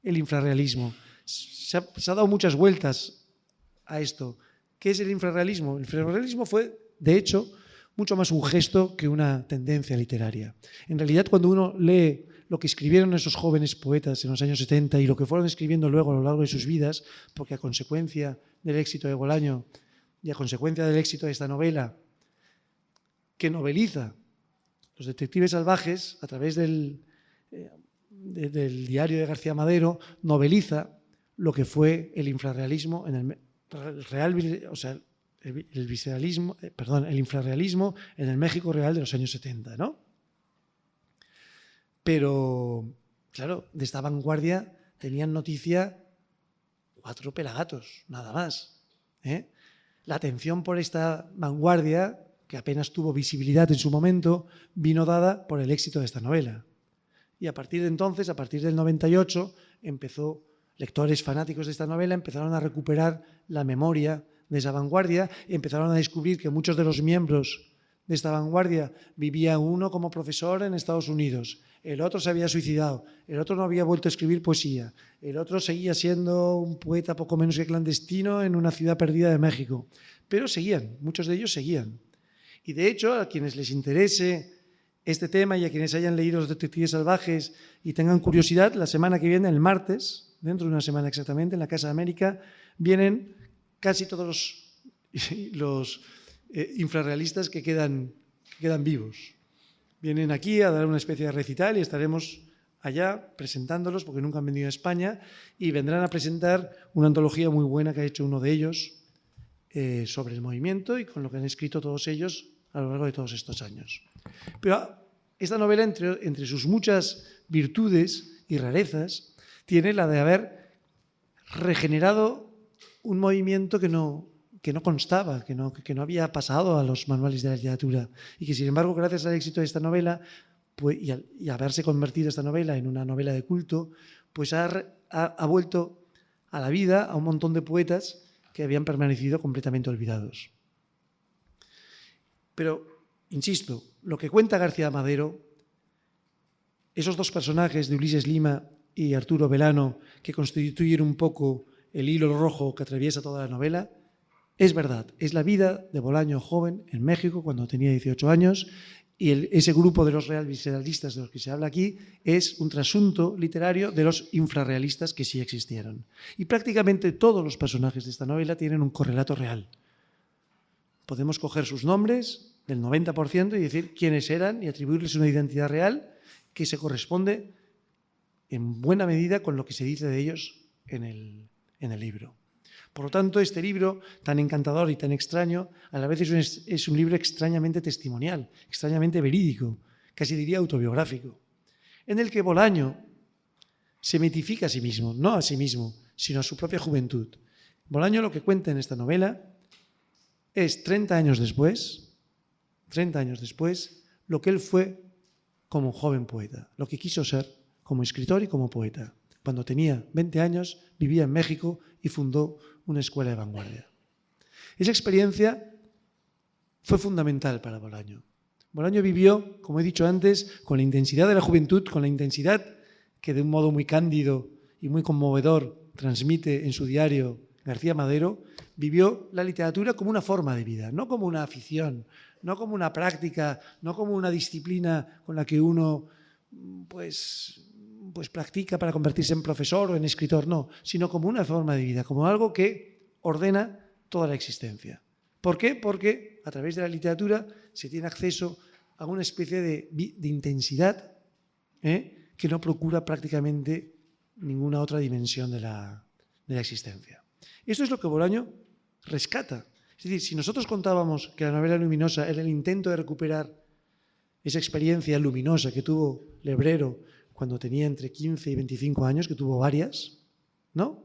el infrarrealismo? Se ha dado muchas vueltas a esto. ¿Qué es el infrarrealismo? El infrarrealismo fue, de hecho, mucho más un gesto que una tendencia literaria. En realidad, cuando uno lee lo que escribieron esos jóvenes poetas en los años 70 y lo que fueron escribiendo luego a lo largo de sus vidas, porque a consecuencia del éxito de Bolaño y a consecuencia del éxito de esta novela, que noveliza Los detectives salvajes, a través del diario de García Madero, noveliza lo que fue el infrarrealismo en el infrarrealismo en el México real de los años 70, ¿no? Pero, claro, de esta vanguardia tenían noticia 4 pelagatos, nada más. La atención por esta vanguardia, que apenas tuvo visibilidad en su momento, vino dada por el éxito de esta novela. Y a partir de entonces, a partir del 98, lectores fanáticos de esta novela empezaron a recuperar la memoria de esa vanguardia y empezaron a descubrir que muchos de los miembros de esta vanguardia vivía uno como profesor en Estados Unidos, el otro se había suicidado, el otro no había vuelto a escribir poesía, el otro seguía siendo un poeta poco menos que clandestino en una ciudad perdida de México. Pero seguían, muchos de ellos seguían. Y de hecho, a quienes les interese este tema y a quienes hayan leído Los detectives salvajes y tengan curiosidad, la semana que viene, el martes, dentro de una semana exactamente, en la Casa de América, vienen casi todos los infrarrealistas que quedan vivos. Vienen aquí a dar una especie de recital y estaremos allá presentándolos porque nunca han venido a España y vendrán a presentar una antología muy buena que ha hecho uno de ellos sobre el movimiento y con lo que han escrito todos ellos a lo largo de todos estos años. Pero esta novela, entre sus muchas virtudes y rarezas, tiene la de haber regenerado un movimiento que no constaba, que no había pasado a los manuales de la literatura y que, sin embargo, gracias al éxito de esta novela y haberse convertido esta novela en una novela de culto, pues ha vuelto a la vida a un montón de poetas que habían permanecido completamente olvidados. Pero, insisto, lo que cuenta García Madero, esos dos personajes de Ulises Lima y Arturo Belano, que constituyen un poco el hilo rojo que atraviesa toda la novela, es verdad, es la vida de Bolaño joven en México cuando tenía 18 años y ese grupo de los realvisceralistas de los que se habla aquí es un trasunto literario de los infrarrealistas que sí existieron. Y prácticamente todos los personajes de esta novela tienen un correlato real. Podemos coger sus nombres del 90% y decir quiénes eran y atribuirles una identidad real que se corresponde en buena medida con lo que se dice de ellos en el libro. Por lo tanto, este libro, tan encantador y tan extraño, a la vez es un libro extrañamente testimonial, extrañamente verídico, casi diría autobiográfico, en el que Bolaño se mitifica a sí mismo, no a sí mismo, sino a su propia juventud. Bolaño lo que cuenta en esta novela es 30 años después, lo que él fue como joven poeta, lo que quiso ser como escritor y como poeta. Cuando tenía 20 años, vivía en México y fundó una escuela de vanguardia. Esa experiencia fue fundamental para Bolaño. Bolaño vivió, como he dicho antes, con la intensidad de la juventud, con la intensidad que de un modo muy cándido y muy conmovedor transmite en su diario García Madero, vivió la literatura como una forma de vida, no como una afición, no como una práctica, no como una disciplina con la que uno pues practica para convertirse en profesor o en escritor, no, sino como una forma de vida, como algo que ordena toda la existencia. ¿Por qué? Porque a través de la literatura se tiene acceso a una especie de intensidad que no procura prácticamente ninguna otra dimensión de la existencia. Esto es lo que Bolaño rescata. Es decir, si nosotros contábamos que la novela luminosa era el intento de recuperar esa experiencia luminosa que tuvo Lebrero cuando tenía entre 15 y 25 años, que tuvo varias, ¿no?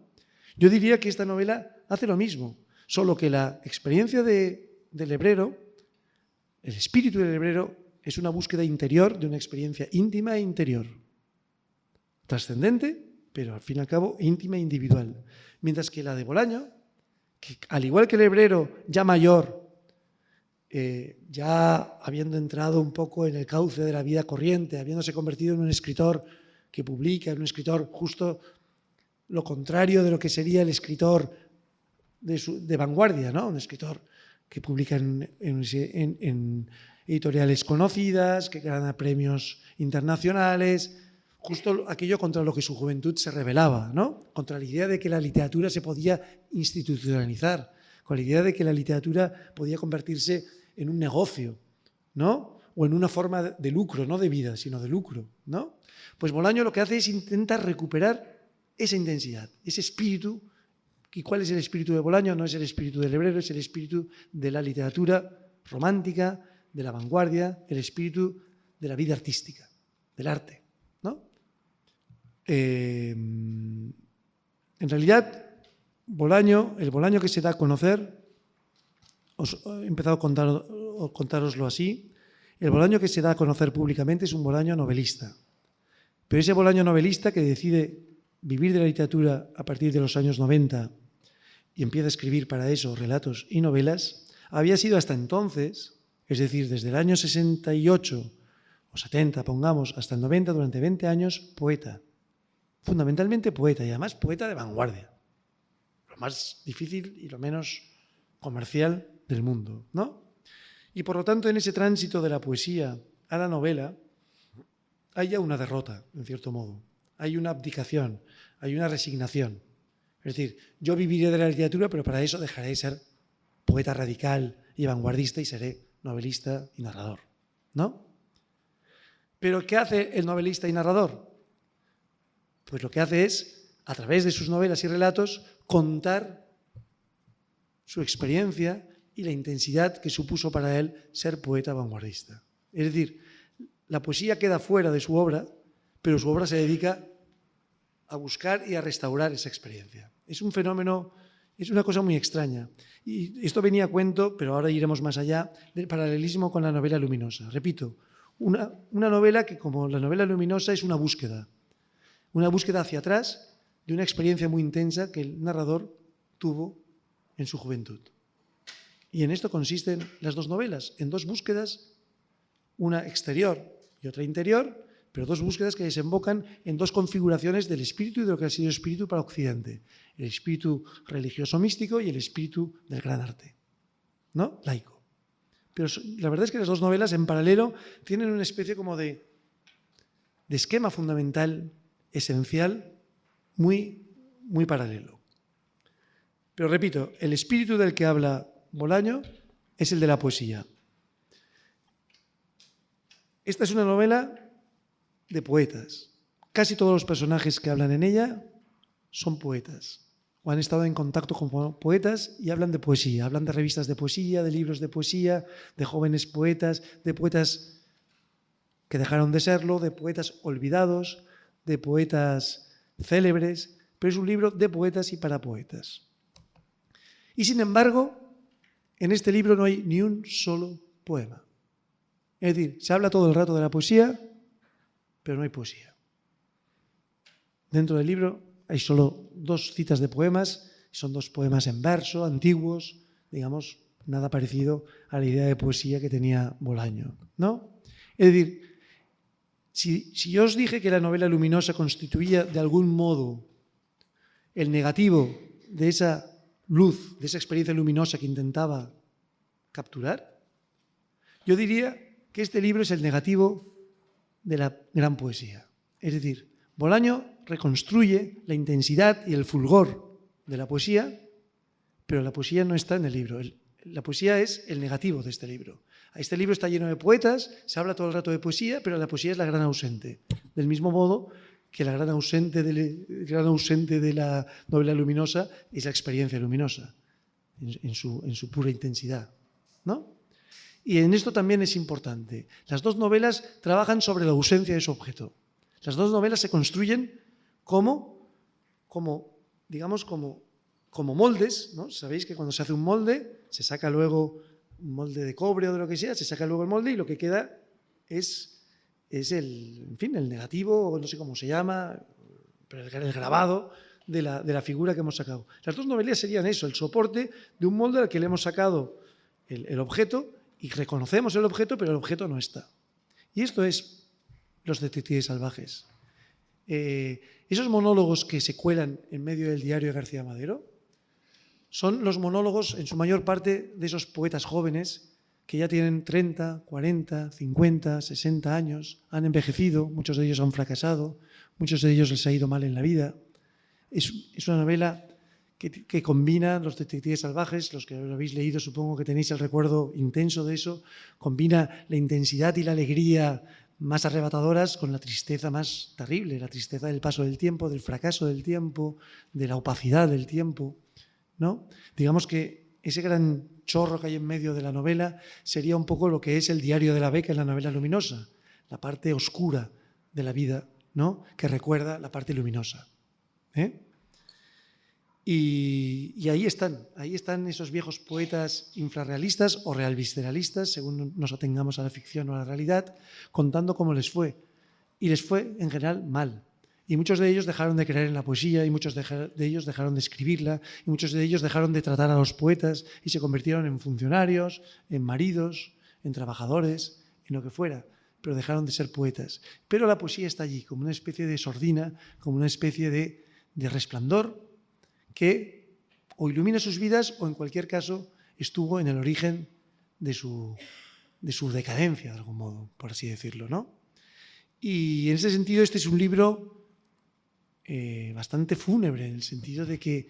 Yo diría que esta novela hace lo mismo, solo que la experiencia de Lebrero, el espíritu de Lebrero, es una búsqueda interior de una experiencia íntima e interior. Trascendente, pero al fin y al cabo íntima e individual. Mientras que la de Bolaño, que al igual que Lebrero, ya mayor, ya habiendo entrado un poco en el cauce de la vida corriente, habiéndose convertido en un escritor que publica, en un escritor justo lo contrario de lo que sería el escritor de vanguardia, ¿no? Un escritor que publica en editoriales conocidas, que gana premios internacionales, justo aquello contra lo que su juventud se rebelaba, ¿no? Contra la idea de que la literatura se podía institucionalizar, con la idea de que la literatura podía convertirse en un negocio, ¿no? O en una forma de lucro, no de vida, sino de lucro, ¿no? Pues Bolaño lo que hace es intentar recuperar esa intensidad, ese espíritu. ¿Y cuál es el espíritu de Bolaño? No es el espíritu de Lebrero, es el espíritu de la literatura romántica, de la vanguardia, el espíritu de la vida artística, del arte, ¿no? En realidad, el Bolaño que se da a conocer, os he empezado a contároslo así, el Bolaño que se da a conocer públicamente es un Bolaño novelista. Pero ese Bolaño novelista que decide vivir de la literatura a partir de los años 90 y empieza a escribir para eso relatos y novelas, había sido hasta entonces, es decir, desde el año 68 o 70, pongamos, hasta el 90, durante 20 años, poeta. Fundamentalmente poeta, y además poeta de vanguardia. Lo más difícil y lo menos comercial del mundo, ¿no? Y por lo tanto, en ese tránsito de la poesía a la novela, hay ya una derrota, en cierto modo. Hay una abdicación, hay una resignación. Es decir, yo viviré de la literatura, pero para eso dejaré de ser poeta radical y vanguardista y seré novelista y narrador, ¿no? ¿Pero qué hace el novelista y narrador? Pues lo que hace es, a través de sus novelas y relatos, contar su experiencia y la intensidad que supuso para él ser poeta vanguardista. Es decir, la poesía queda fuera de su obra, pero su obra se dedica a buscar y a restaurar esa experiencia. Es un fenómeno, es una cosa muy extraña. Y esto venía a cuento, pero ahora iremos más allá, del paralelismo con la novela luminosa. Repito, una novela que, como la novela luminosa, es una búsqueda hacia atrás de una experiencia muy intensa que el narrador tuvo en su juventud. Y en esto consisten las dos novelas, en dos búsquedas, una exterior y otra interior, pero dos búsquedas que desembocan en dos configuraciones del espíritu y de lo que ha sido espíritu para Occidente. El espíritu religioso místico y el espíritu del gran arte, ¿no? Laico. Pero la verdad es que las dos novelas en paralelo tienen una especie como de esquema fundamental, esencial, muy, muy paralelo. Pero repito, el espíritu del que habla Bolaño es el de la poesía. Esta es una novela de poetas. Casi todos los personajes que hablan en ella son poetas o han estado en contacto con poetas y hablan de poesía. Hablan de revistas de poesía, de libros de poesía, de jóvenes poetas, de poetas que dejaron de serlo, de poetas olvidados, de poetas célebres, pero es un libro de poetas y para poetas. Y sin embargo, en este libro no hay ni un solo poema. Es decir, se habla todo el rato de la poesía, pero no hay poesía. Dentro del libro hay solo dos citas de poemas, son dos poemas en verso, antiguos, digamos, nada parecido a la idea de poesía que tenía Bolaño, ¿no? Es decir, si yo os dije que la novela luminosa constituía de algún modo el negativo de esa luz, de esa experiencia luminosa que intentaba capturar, yo diría que este libro es el negativo de la gran poesía. Es decir, Bolaño reconstruye la intensidad y el fulgor de la poesía, pero la poesía no está en el libro. La poesía es el negativo de este libro. Este libro está lleno de poetas, se habla todo el rato de poesía, pero la poesía es la gran ausente. Del mismo modo que la gran ausente de la novela luminosa es la experiencia luminosa, en su pura intensidad, ¿no? Y en esto también es importante. Las dos novelas trabajan sobre la ausencia de su objeto. Las dos novelas se construyen como moldes, ¿no? Sabéis que cuando se hace un molde, se saca luego un molde de cobre o de lo que sea, se saca luego el molde y lo que queda es el negativo, o no sé cómo se llama, pero el grabado de la figura que hemos sacado. Las dos novelas serían eso, el soporte de un molde al que le hemos sacado el objeto y reconocemos el objeto, pero el objeto no está. Y esto es Los detectives salvajes. Esos monólogos que se cuelan en medio del diario de García Madero son los monólogos, en su mayor parte, de esos poetas jóvenes que ya tienen 30, 40, 50, 60 años, han envejecido, muchos de ellos han fracasado, muchos de ellos les ha ido mal en la vida. Es una novela que combina Los detectives salvajes, los que lo habéis leído supongo que tenéis el recuerdo intenso de eso, combina la intensidad y la alegría más arrebatadoras con la tristeza más terrible, la tristeza del paso del tiempo, del fracaso del tiempo, de la opacidad del tiempo, ¿no? Digamos que ese gran chorro que hay en medio de la novela sería un poco lo que es el diario de la Beca en la novela luminosa, la parte oscura de la vida, ¿no? Que recuerda la parte luminosa. Y ahí están esos viejos poetas infrarrealistas o realvisceralistas, según nos atengamos a la ficción o a la realidad, contando cómo les fue. Y les fue, en general, mal. Y muchos de ellos dejaron de creer en la poesía, y muchos de ellos dejaron de escribirla, y muchos de ellos dejaron de tratar a los poetas y se convirtieron en funcionarios, en maridos, en trabajadores, en lo que fuera, pero dejaron de ser poetas. Pero la poesía está allí, como una especie de sordina, como una especie de resplandor que o ilumina sus vidas o, en cualquier caso, estuvo en el origen de su decadencia, de algún modo, por así decirlo, ¿no? Y en ese sentido este es un libro bastante fúnebre, en el sentido de que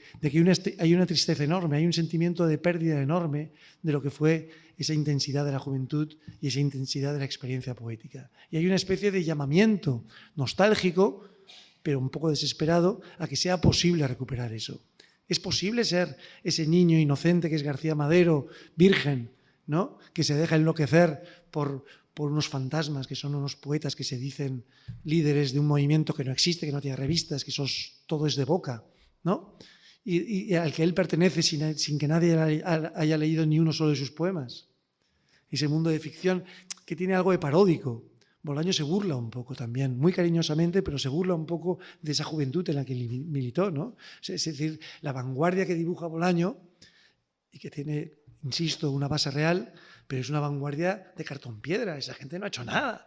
hay una tristeza enorme, hay un sentimiento de pérdida enorme de lo que fue esa intensidad de la juventud y esa intensidad de la experiencia poética. Y hay una especie de llamamiento nostálgico, pero un poco desesperado, a que sea posible recuperar eso. Es posible ser ese niño inocente que es García Madero, virgen, ¿no? Que se deja enloquecer por unos fantasmas que son unos poetas que se dicen líderes de un movimiento que no existe, que no tiene revistas, que todo es de boca, ¿no? Y al que él pertenece sin que nadie haya leído ni uno solo de sus poemas. Ese mundo de ficción que tiene algo de paródico. Bolaño se burla un poco también, muy cariñosamente, pero se burla un poco de esa juventud en la que militó, ¿no? Es decir, la vanguardia que dibuja Bolaño, y que tiene, insisto, una base real, pero es una vanguardia de cartón piedra. Esa gente no ha hecho nada,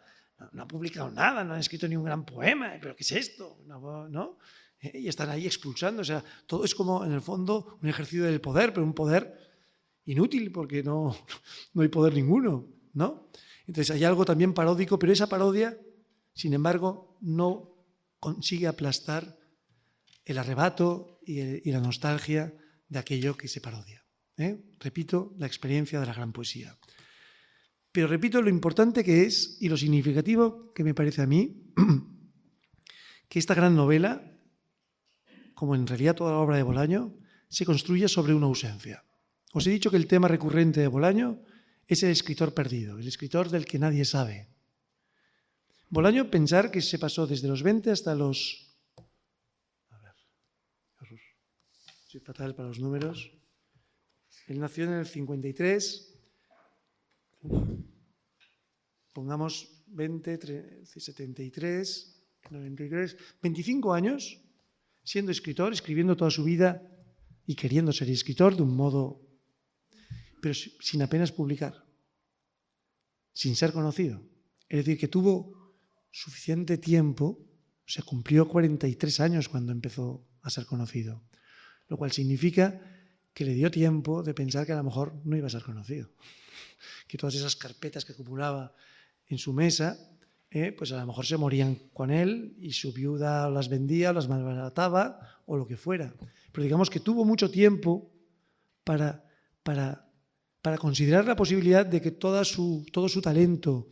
no ha publicado nada, no ha escrito ni un gran poema. ¿Pero qué es esto? ¿No? Y están ahí expulsando. O sea, todo es como, en el fondo, un ejercicio del poder, pero un poder inútil porque no hay poder ninguno, ¿no? Entonces hay algo también paródico, pero esa parodia, sin embargo, no consigue aplastar el arrebato y la nostalgia de aquello que se parodia. Repito, la experiencia de la gran poesía. Pero repito lo importante que es y lo significativo que me parece a mí que esta gran novela, como en realidad toda la obra de Bolaño, se construye sobre una ausencia. Os he dicho que el tema recurrente de Bolaño es el escritor perdido, el escritor del que nadie sabe. Bolaño, pensar que se pasó desde los 20 hasta los... soy fatal para los números. Él nació en el 53, pongamos 20, 73, 93, 25 años siendo escritor, escribiendo toda su vida y queriendo ser escritor de un modo, pero sin apenas publicar, sin ser conocido. Es decir, que tuvo suficiente tiempo, o sea, cumplió 43 años cuando empezó a ser conocido, lo cual significa que le dio tiempo de pensar que a lo mejor no iba a ser conocido. Que todas esas carpetas que acumulaba en su mesa, pues a lo mejor se morían con él y su viuda las vendía, las malbarataba o lo que fuera. Pero digamos que tuvo mucho tiempo para considerar la posibilidad de que todo su talento,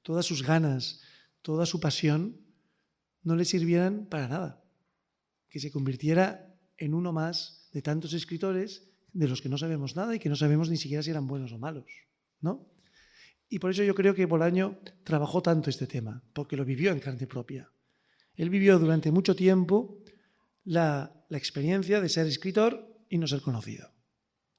todas sus ganas, toda su pasión no le sirvieran para nada. Que se convirtiera en uno más de tantos escritores de los que no sabemos nada y que no sabemos ni siquiera si eran buenos o malos, ¿no? Y por eso yo creo que Bolaño trabajó tanto este tema, porque lo vivió en carne propia. Él vivió durante mucho tiempo la experiencia de ser escritor y no ser conocido.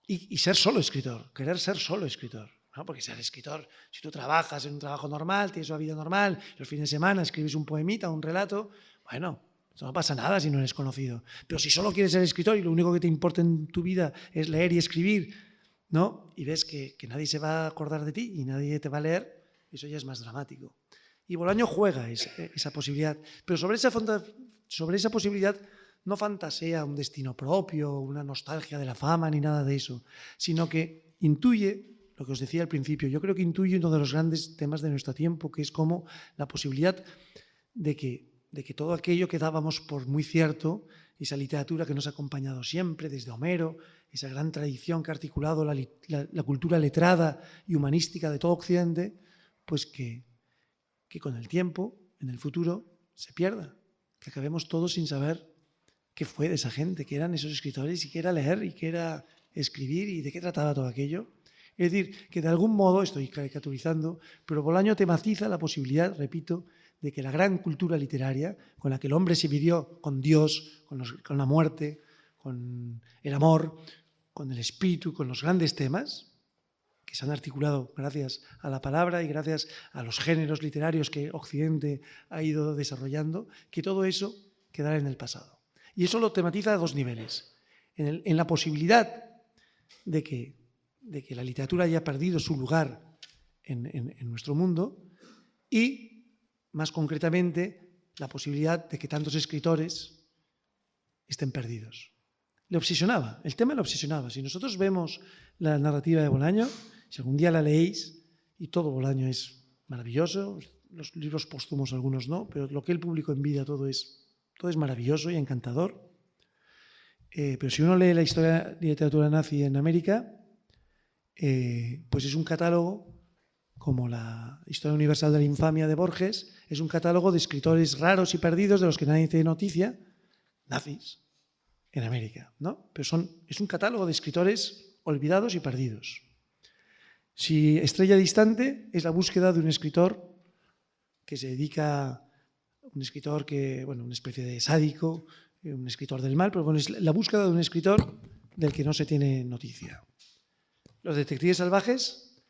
Y ser solo escritor, querer ser solo escritor. ¿No? Porque ser escritor, si tú trabajas en un trabajo normal, tienes una vida normal, los fines de semana escribes un poemita, un relato, bueno, no pasa nada si no eres conocido. Pero si solo quieres ser escritor y lo único que te importa en tu vida es leer y escribir, ¿no? Y ves que nadie se va a acordar de ti y nadie te va a leer, eso ya es más dramático. Y Bolaño juega esa posibilidad. Pero sobre esa posibilidad no fantasea un destino propio, una nostalgia de la fama ni nada de eso, sino que intuye lo que os decía al principio. Yo creo que intuye uno de los grandes temas de nuestro tiempo, que es como la posibilidad de que todo aquello que dábamos por muy cierto, esa literatura que nos ha acompañado siempre, desde Homero, esa gran tradición que ha articulado la cultura letrada y humanística de todo Occidente, pues que con el tiempo, en el futuro, se pierda. Que acabemos todos sin saber qué fue de esa gente, qué eran esos escritores y qué era leer y qué era escribir y de qué trataba todo aquello. Es decir, que de algún modo, estoy caricaturizando, pero Bolaño tematiza la posibilidad, repito, de que la gran cultura literaria, con la que el hombre se vivió con Dios, con la muerte, con el amor, con el espíritu, con los grandes temas, que se han articulado gracias a la palabra y gracias a los géneros literarios que Occidente ha ido desarrollando, que todo eso quedará en el pasado. Y eso lo tematiza a dos niveles. En la posibilidad de que la literatura haya perdido su lugar en nuestro mundo y, más concretamente, la posibilidad de que tantos escritores estén perdidos. Le obsesionaba, el tema le obsesionaba. Si nosotros vemos la narrativa de Bolaño, si algún día la leéis, y todo Bolaño es maravilloso, los libros póstumos algunos no, pero lo que él publicó en vida todo es maravilloso y encantador. Pero si uno lee la historia de literatura nazi en América, pues es un catálogo, como la Historia Universal de la Infamia de Borges, es un catálogo de escritores raros y perdidos de los que nadie tiene noticia, nazis, en América, ¿no? Pero es un catálogo de escritores olvidados y perdidos. Si Estrella Distante es la búsqueda de un escritor que se dedica, un escritor que, bueno, una especie de sádico, un escritor del mal, pero bueno, es la búsqueda de un escritor del que no se tiene noticia. Los detectives salvajes,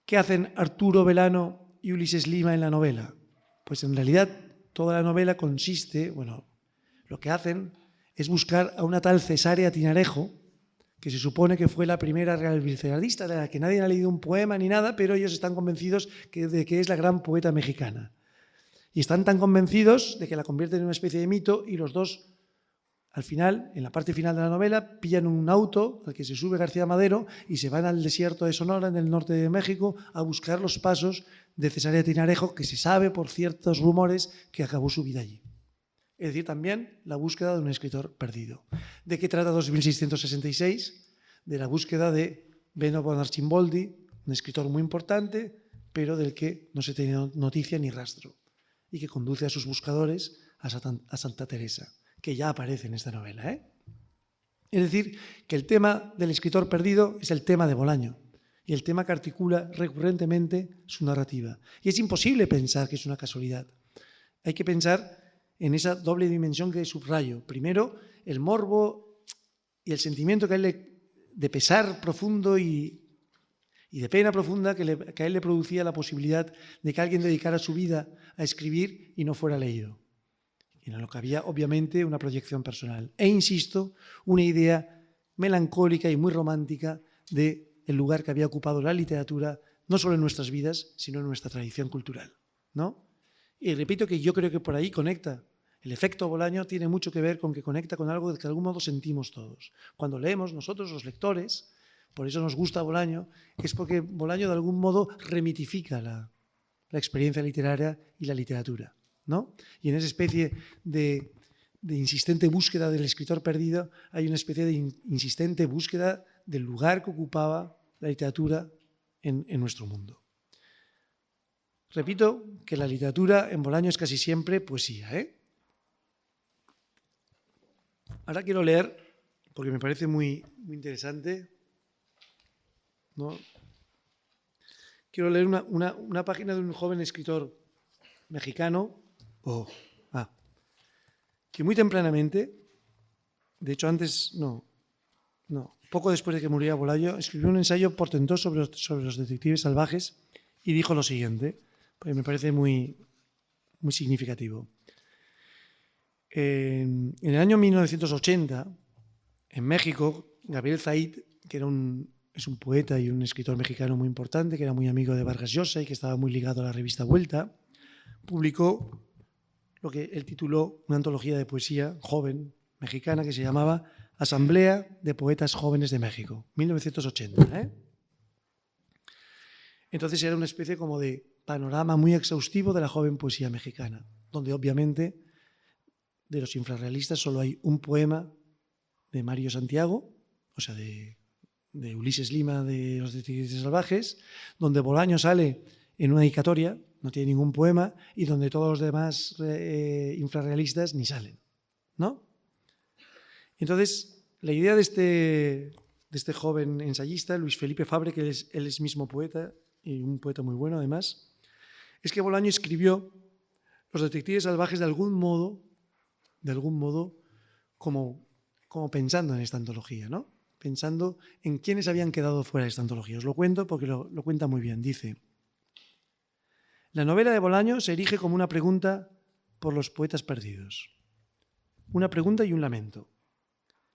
¿qué hacen Arturo Belano y Ulises Lima en la novela? Pues en realidad toda la novela consiste, bueno, lo que hacen es buscar a una tal Cesárea Tinarejo, que se supone que fue la primera real bilceradista, de la que nadie ha leído un poema ni nada, pero ellos están convencidos de que es la gran poeta mexicana. Y están tan convencidos de que la convierten en una especie de mito y los dos, al final, en la parte final de la novela, pillan un auto al que se sube García Madero y se van al desierto de Sonora, en el norte de México, a buscar los pasos de Cesárea Tinarejo, que se sabe por ciertos rumores que acabó su vida allí. Es decir, también la búsqueda de un escritor perdido. ¿De qué trata 2666? De la búsqueda de Beno von Archimboldi, un escritor muy importante, pero del que no se tiene noticia ni rastro, y que conduce a sus buscadores a Santa Teresa, que ya aparece en esta novela. Es decir, que el tema del escritor perdido es el tema de Bolaño, y el tema que articula recurrentemente su narrativa. Y es imposible pensar que es una casualidad. Hay que pensar en esa doble dimensión que subrayo. Primero, el morbo y el sentimiento que a él de pesar profundo y de pena profunda que a él le producía la posibilidad de que alguien dedicara su vida a escribir y no fuera leído. Y en lo que había, obviamente, una proyección personal. E, insisto, una idea melancólica y muy romántica del lugar que había ocupado la literatura, no solo en nuestras vidas, sino en nuestra tradición cultural, ¿no? Y repito que yo creo que por ahí conecta El efecto Bolaño tiene mucho que ver con que conecta con algo que de algún modo sentimos todos. Cuando leemos nosotros, los lectores, por eso nos gusta Bolaño, es porque Bolaño de algún modo remitifica la experiencia literaria y la literatura, ¿no? Y en esa especie de insistente búsqueda del escritor perdido hay una especie de insistente búsqueda del lugar que ocupaba la literatura en nuestro mundo. Repito que la literatura en Bolaño es casi siempre poesía, ¿eh? Ahora quiero leer, porque me parece muy interesante, ¿no? Quiero leer una página de un joven escritor mexicano, que muy tempranamente, de hecho poco después de que muriera Bolaño, escribió un ensayo portentoso sobre los detectives salvajes y dijo lo siguiente, que me parece muy significativo. En el año 1980, en México, Gabriel Zahid, que es un poeta y un escritor mexicano muy importante, que era muy amigo de Vargas Llosa y que estaba muy ligado a la revista Vuelta, publicó lo que él tituló una antología de poesía joven mexicana que se llamaba Asamblea de Poetas Jóvenes de México, 1980. Entonces era una especie como de panorama muy exhaustivo de la joven poesía mexicana, donde obviamente de los infrarrealistas solo hay un poema de Mario Santiago, o sea, de Ulises Lima de Los Detectives Salvajes, donde Bolaño sale en una dedicatoria, no tiene ningún poema, y donde todos los demás infrarrealistas ni salen, ¿no? Entonces, la idea de este joven ensayista, Luis Felipe Fabre, que él es mismo poeta, y un poeta muy bueno además, es que Bolaño escribió Los Detectives Salvajes de algún modo como pensando en esta antología, ¿no? Pensando en quiénes habían quedado fuera de esta antología. Os lo cuento porque lo cuenta muy bien. Dice: la novela de Bolaño se erige como una pregunta por los poetas perdidos. Una pregunta y un lamento.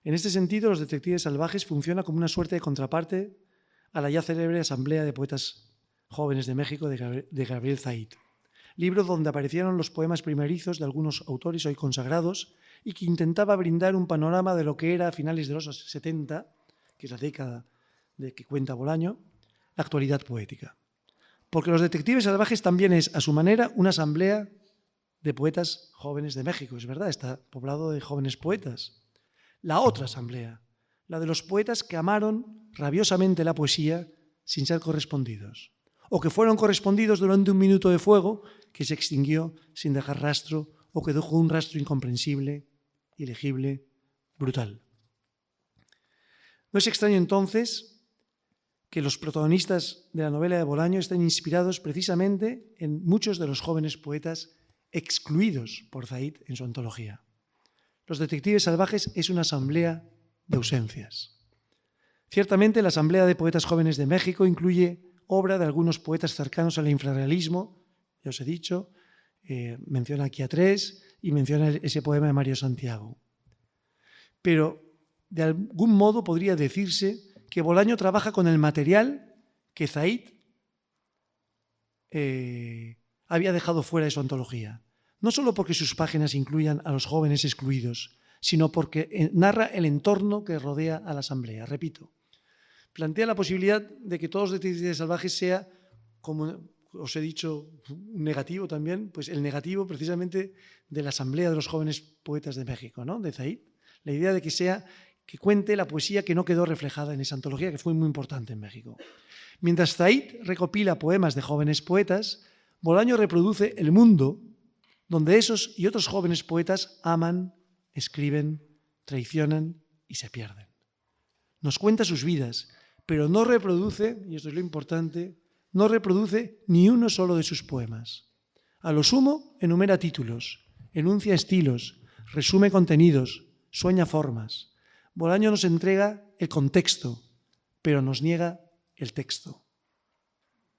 En este sentido, Los Detectives Salvajes funciona como una suerte de contraparte a la ya célebre Asamblea de Poetas Jóvenes de México de Gabriel Zahid, libro donde aparecieron los poemas primerizos de algunos autores hoy consagrados y que intentaba brindar un panorama de lo que era a finales de los 70, que es la década de que cuenta Bolaño, la actualidad poética. Porque Los Detectives Salvajes también es, a su manera, una asamblea de poetas jóvenes de México, es verdad, está poblado de jóvenes poetas. La otra asamblea, la de los poetas que amaron rabiosamente la poesía sin ser correspondidos, o que fueron correspondidos durante un minuto de fuego que se extinguió sin dejar rastro o que dejó un rastro incomprensible, ilegible, brutal. No es extraño entonces que los protagonistas de la novela de Bolaño estén inspirados precisamente en muchos de los jóvenes poetas excluidos por Zahid en su antología. Los Detectives Salvajes es una asamblea de ausencias. Ciertamente, la Asamblea de Poetas Jóvenes de México incluye obra de algunos poetas cercanos al infrarrealismo, ya os he dicho, menciona aquí a tres y menciona ese poema de Mario Santiago. Pero de algún modo podría decirse que Bolaño trabaja con el material que Zahid había dejado fuera de su antología. No solo porque sus páginas incluyan a los jóvenes excluidos, sino porque narra el entorno que rodea a la asamblea. Repito, plantea la posibilidad de que Todos los Detectives Salvajes sea, como os he dicho, un negativo también, pues el negativo precisamente de la asamblea de los jóvenes poetas de México, ¿no? De Zahid. La idea de que cuente la poesía que no quedó reflejada en esa antología, que fue muy importante en México. Mientras Zahid recopila poemas de jóvenes poetas, Bolaño reproduce el mundo donde esos y otros jóvenes poetas aman, escriben, traicionan y se pierden. Nos cuenta sus vidas, pero no reproduce, y esto es lo importante, no reproduce ni uno solo de sus poemas. A lo sumo, enumera títulos, enuncia estilos, resume contenidos, sueña formas. Bolaño nos entrega el contexto, pero nos niega el texto.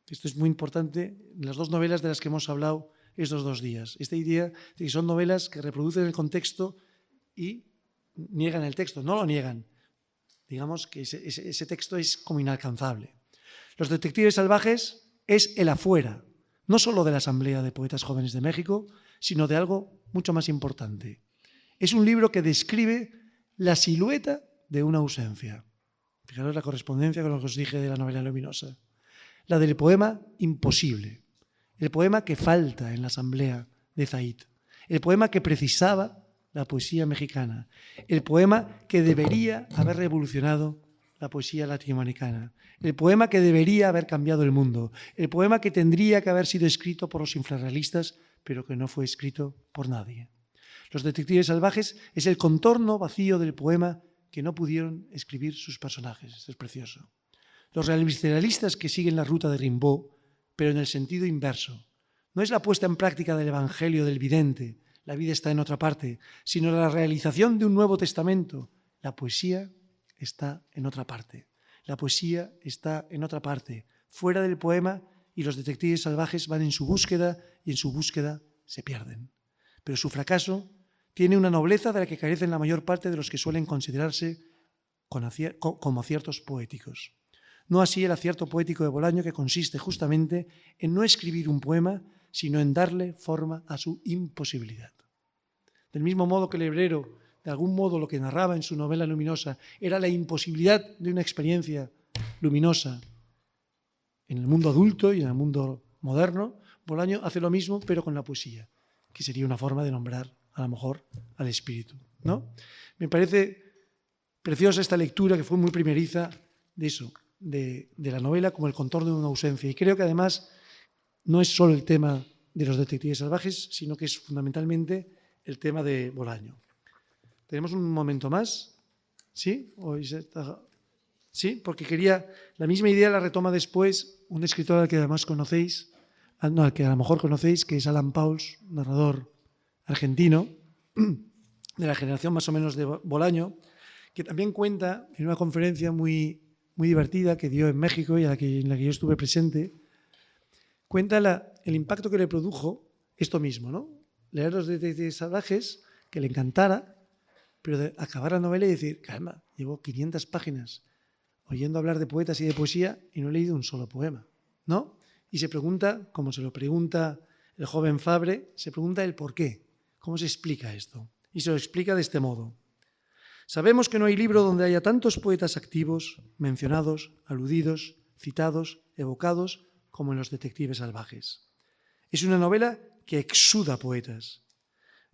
Esto es muy importante en las dos novelas de las que hemos hablado estos 2 días. Esta idea de que son novelas que reproducen el contexto y niegan el texto. No lo niegan. Digamos que ese texto es como inalcanzable. Los Detectives Salvajes es el afuera, no solo de la Asamblea de Poetas Jóvenes de México, sino de algo mucho más importante. Es un libro que describe la silueta de una ausencia. Fijaros la correspondencia con lo que os dije de la novela luminosa. La del poema imposible, el poema que falta en la Asamblea de Zaid, el poema que precisaba la poesía mexicana, el poema que debería haber revolucionado la poesía latinoamericana, el poema que debería haber cambiado el mundo, el poema que tendría que haber sido escrito por los infrarrealistas, pero que no fue escrito por nadie. Los detectives salvajes es el contorno vacío del poema que no pudieron escribir sus personajes. Esto es precioso. Los realistas que siguen la ruta de Rimbaud, pero en el sentido inverso. No es la puesta en práctica del Evangelio del vidente, la vida está en otra parte, sino la realización de un Nuevo Testamento. La poesía está en otra parte. La poesía está en otra parte, fuera del poema, y los detectives salvajes van en su búsqueda y en su búsqueda se pierden. Pero su fracaso tiene una nobleza de la que carecen la mayor parte de los que suelen considerarse como aciertos poéticos. No así el acierto poético de Bolaño, que consiste justamente en no escribir un poema, sino en darle forma a su imposibilidad. Del mismo modo que el hebrero, de algún modo, lo que narraba en su novela luminosa era la imposibilidad de una experiencia luminosa en el mundo adulto y en el mundo moderno, Bolaño hace lo mismo, pero con la poesía, que sería una forma de nombrar, a lo mejor, al espíritu, ¿no? Me parece preciosa esta lectura, que fue muy primeriza, de eso, de la novela como el contorno de una ausencia. Y creo que además no es solo el tema de los detectives salvajes, sino que es fundamentalmente el tema de Bolaño. ¿Tenemos un momento más? ¿Sí? Sí, porque quería... La misma idea la retoma después un escritor al que además conocéis, al que a lo mejor conocéis, que es Alan Pauls, narrador argentino, de la generación más o menos de Bolaño, que también cuenta en una conferencia muy divertida que dio en México y en la que yo estuve presente, cuenta el impacto que le produjo esto mismo, ¿no? Leer Los detectives salvajes, que le encantara, pero de acabar la novela y decir, caramba, llevo 500 páginas oyendo hablar de poetas y de poesía y no he leído un solo poema, ¿no? Y se pregunta, como se lo pregunta el joven Fabre, se pregunta el por qué, cómo se explica esto. Y se lo explica de este modo. Sabemos que no hay libro donde haya tantos poetas activos, mencionados, aludidos, citados, evocados, como en Los detectives salvajes. Es una novela que exuda poetas,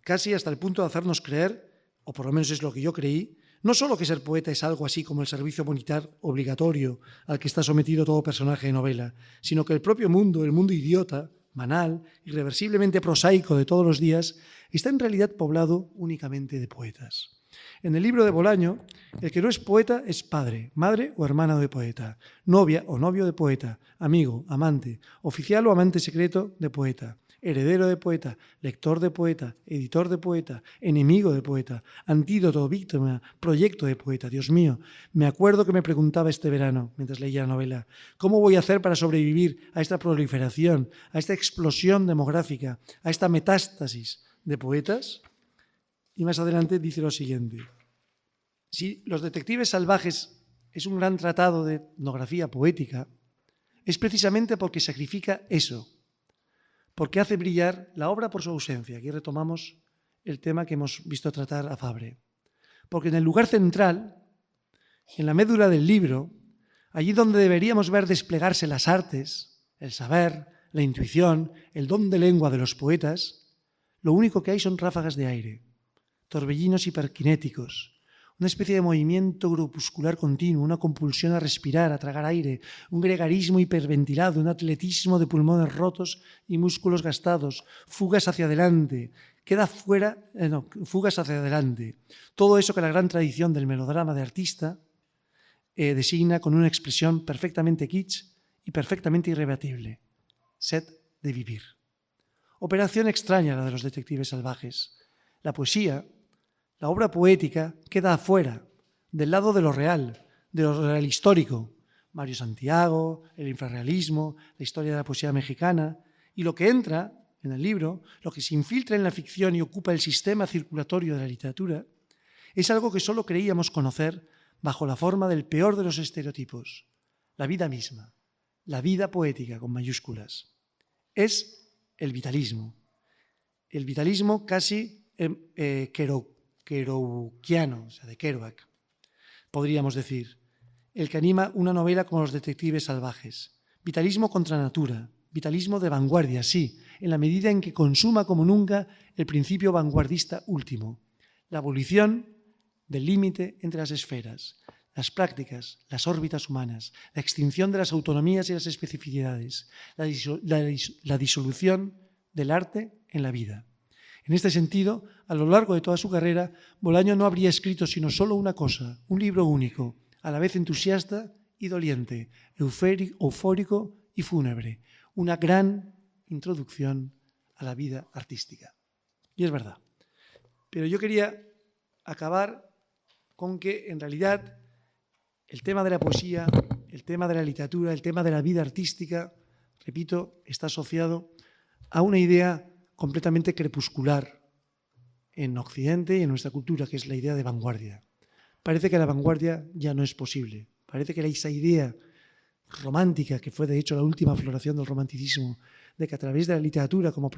casi hasta el punto de hacernos creer, o por lo menos es lo que yo creí, no solo que ser poeta es algo así como el servicio militar obligatorio al que está sometido todo personaje de novela, sino que el propio mundo, el mundo idiota, banal, irreversiblemente prosaico de todos los días, está en realidad poblado únicamente de poetas. En el libro de Bolaño, el que no es poeta es padre, madre o hermana de poeta, novia o novio de poeta, amigo, amante, oficial o amante secreto de poeta, heredero de poeta, lector de poeta, editor de poeta, enemigo de poeta, antídoto, víctima, proyecto de poeta. Dios mío, me acuerdo que me preguntaba este verano, mientras leía la novela, ¿cómo voy a hacer para sobrevivir a esta proliferación, a esta explosión demográfica, a esta metástasis de poetas? Y más adelante dice lo siguiente. Si Los detectives salvajes es un gran tratado de etnografía poética, es precisamente porque sacrifica eso, porque hace brillar la obra por su ausencia. Aquí retomamos el tema que hemos visto tratar a Fabre. Porque en el lugar central, en la médula del libro, allí donde deberíamos ver desplegarse las artes, el saber, la intuición, el don de lengua de los poetas, lo único que hay son ráfagas de aire, torbellinos hiperkinéticos, una especie de movimiento grupuscular continuo, una compulsión a respirar, a tragar aire, un gregarismo hiperventilado, un atletismo de pulmones rotos y músculos gastados, fugas hacia adelante, fugas hacia adelante. Todo eso que la gran tradición del melodrama de artista designa con una expresión perfectamente kitsch y perfectamente irrebatible. Sed de vivir. Operación extraña la de Los detectives salvajes. La poesía, la obra poética, queda afuera, del lado de lo real histórico. Mario Santiago, el infrarrealismo, la historia de la poesía mexicana. Y lo que entra en el libro, lo que se infiltra en la ficción y ocupa el sistema circulatorio de la literatura, es algo que solo creíamos conocer bajo la forma del peor de los estereotipos, la vida misma, la vida poética con mayúsculas. es el vitalismo. El vitalismo casi kerouaciano, o sea, de Kerouac, podríamos decir. El que anima una novela como Los detectives salvajes. Vitalismo contra natura, vitalismo de vanguardia, sí, en la medida en que consuma como nunca el principio vanguardista último, la abolición del límite entre las esferas, las prácticas, las órbitas humanas, la extinción de las autonomías y las especificidades, la disolución del arte en la vida. En este sentido, a lo largo de toda su carrera, Bolaño no habría escrito sino solo una cosa, un libro único, a la vez entusiasta y doliente, eufórico y fúnebre, una gran introducción a la vida artística. Y es verdad. Pero yo quería acabar con que, en realidad, el tema de la poesía, el tema de la literatura, el tema de la vida artística, repito, está asociado a una idea completamente crepuscular en Occidente y en nuestra cultura, que es la idea de vanguardia. Parece que la vanguardia ya no es posible. Parece que esa idea romántica, que fue de hecho la última floración del romanticismo, de que a través de la literatura, como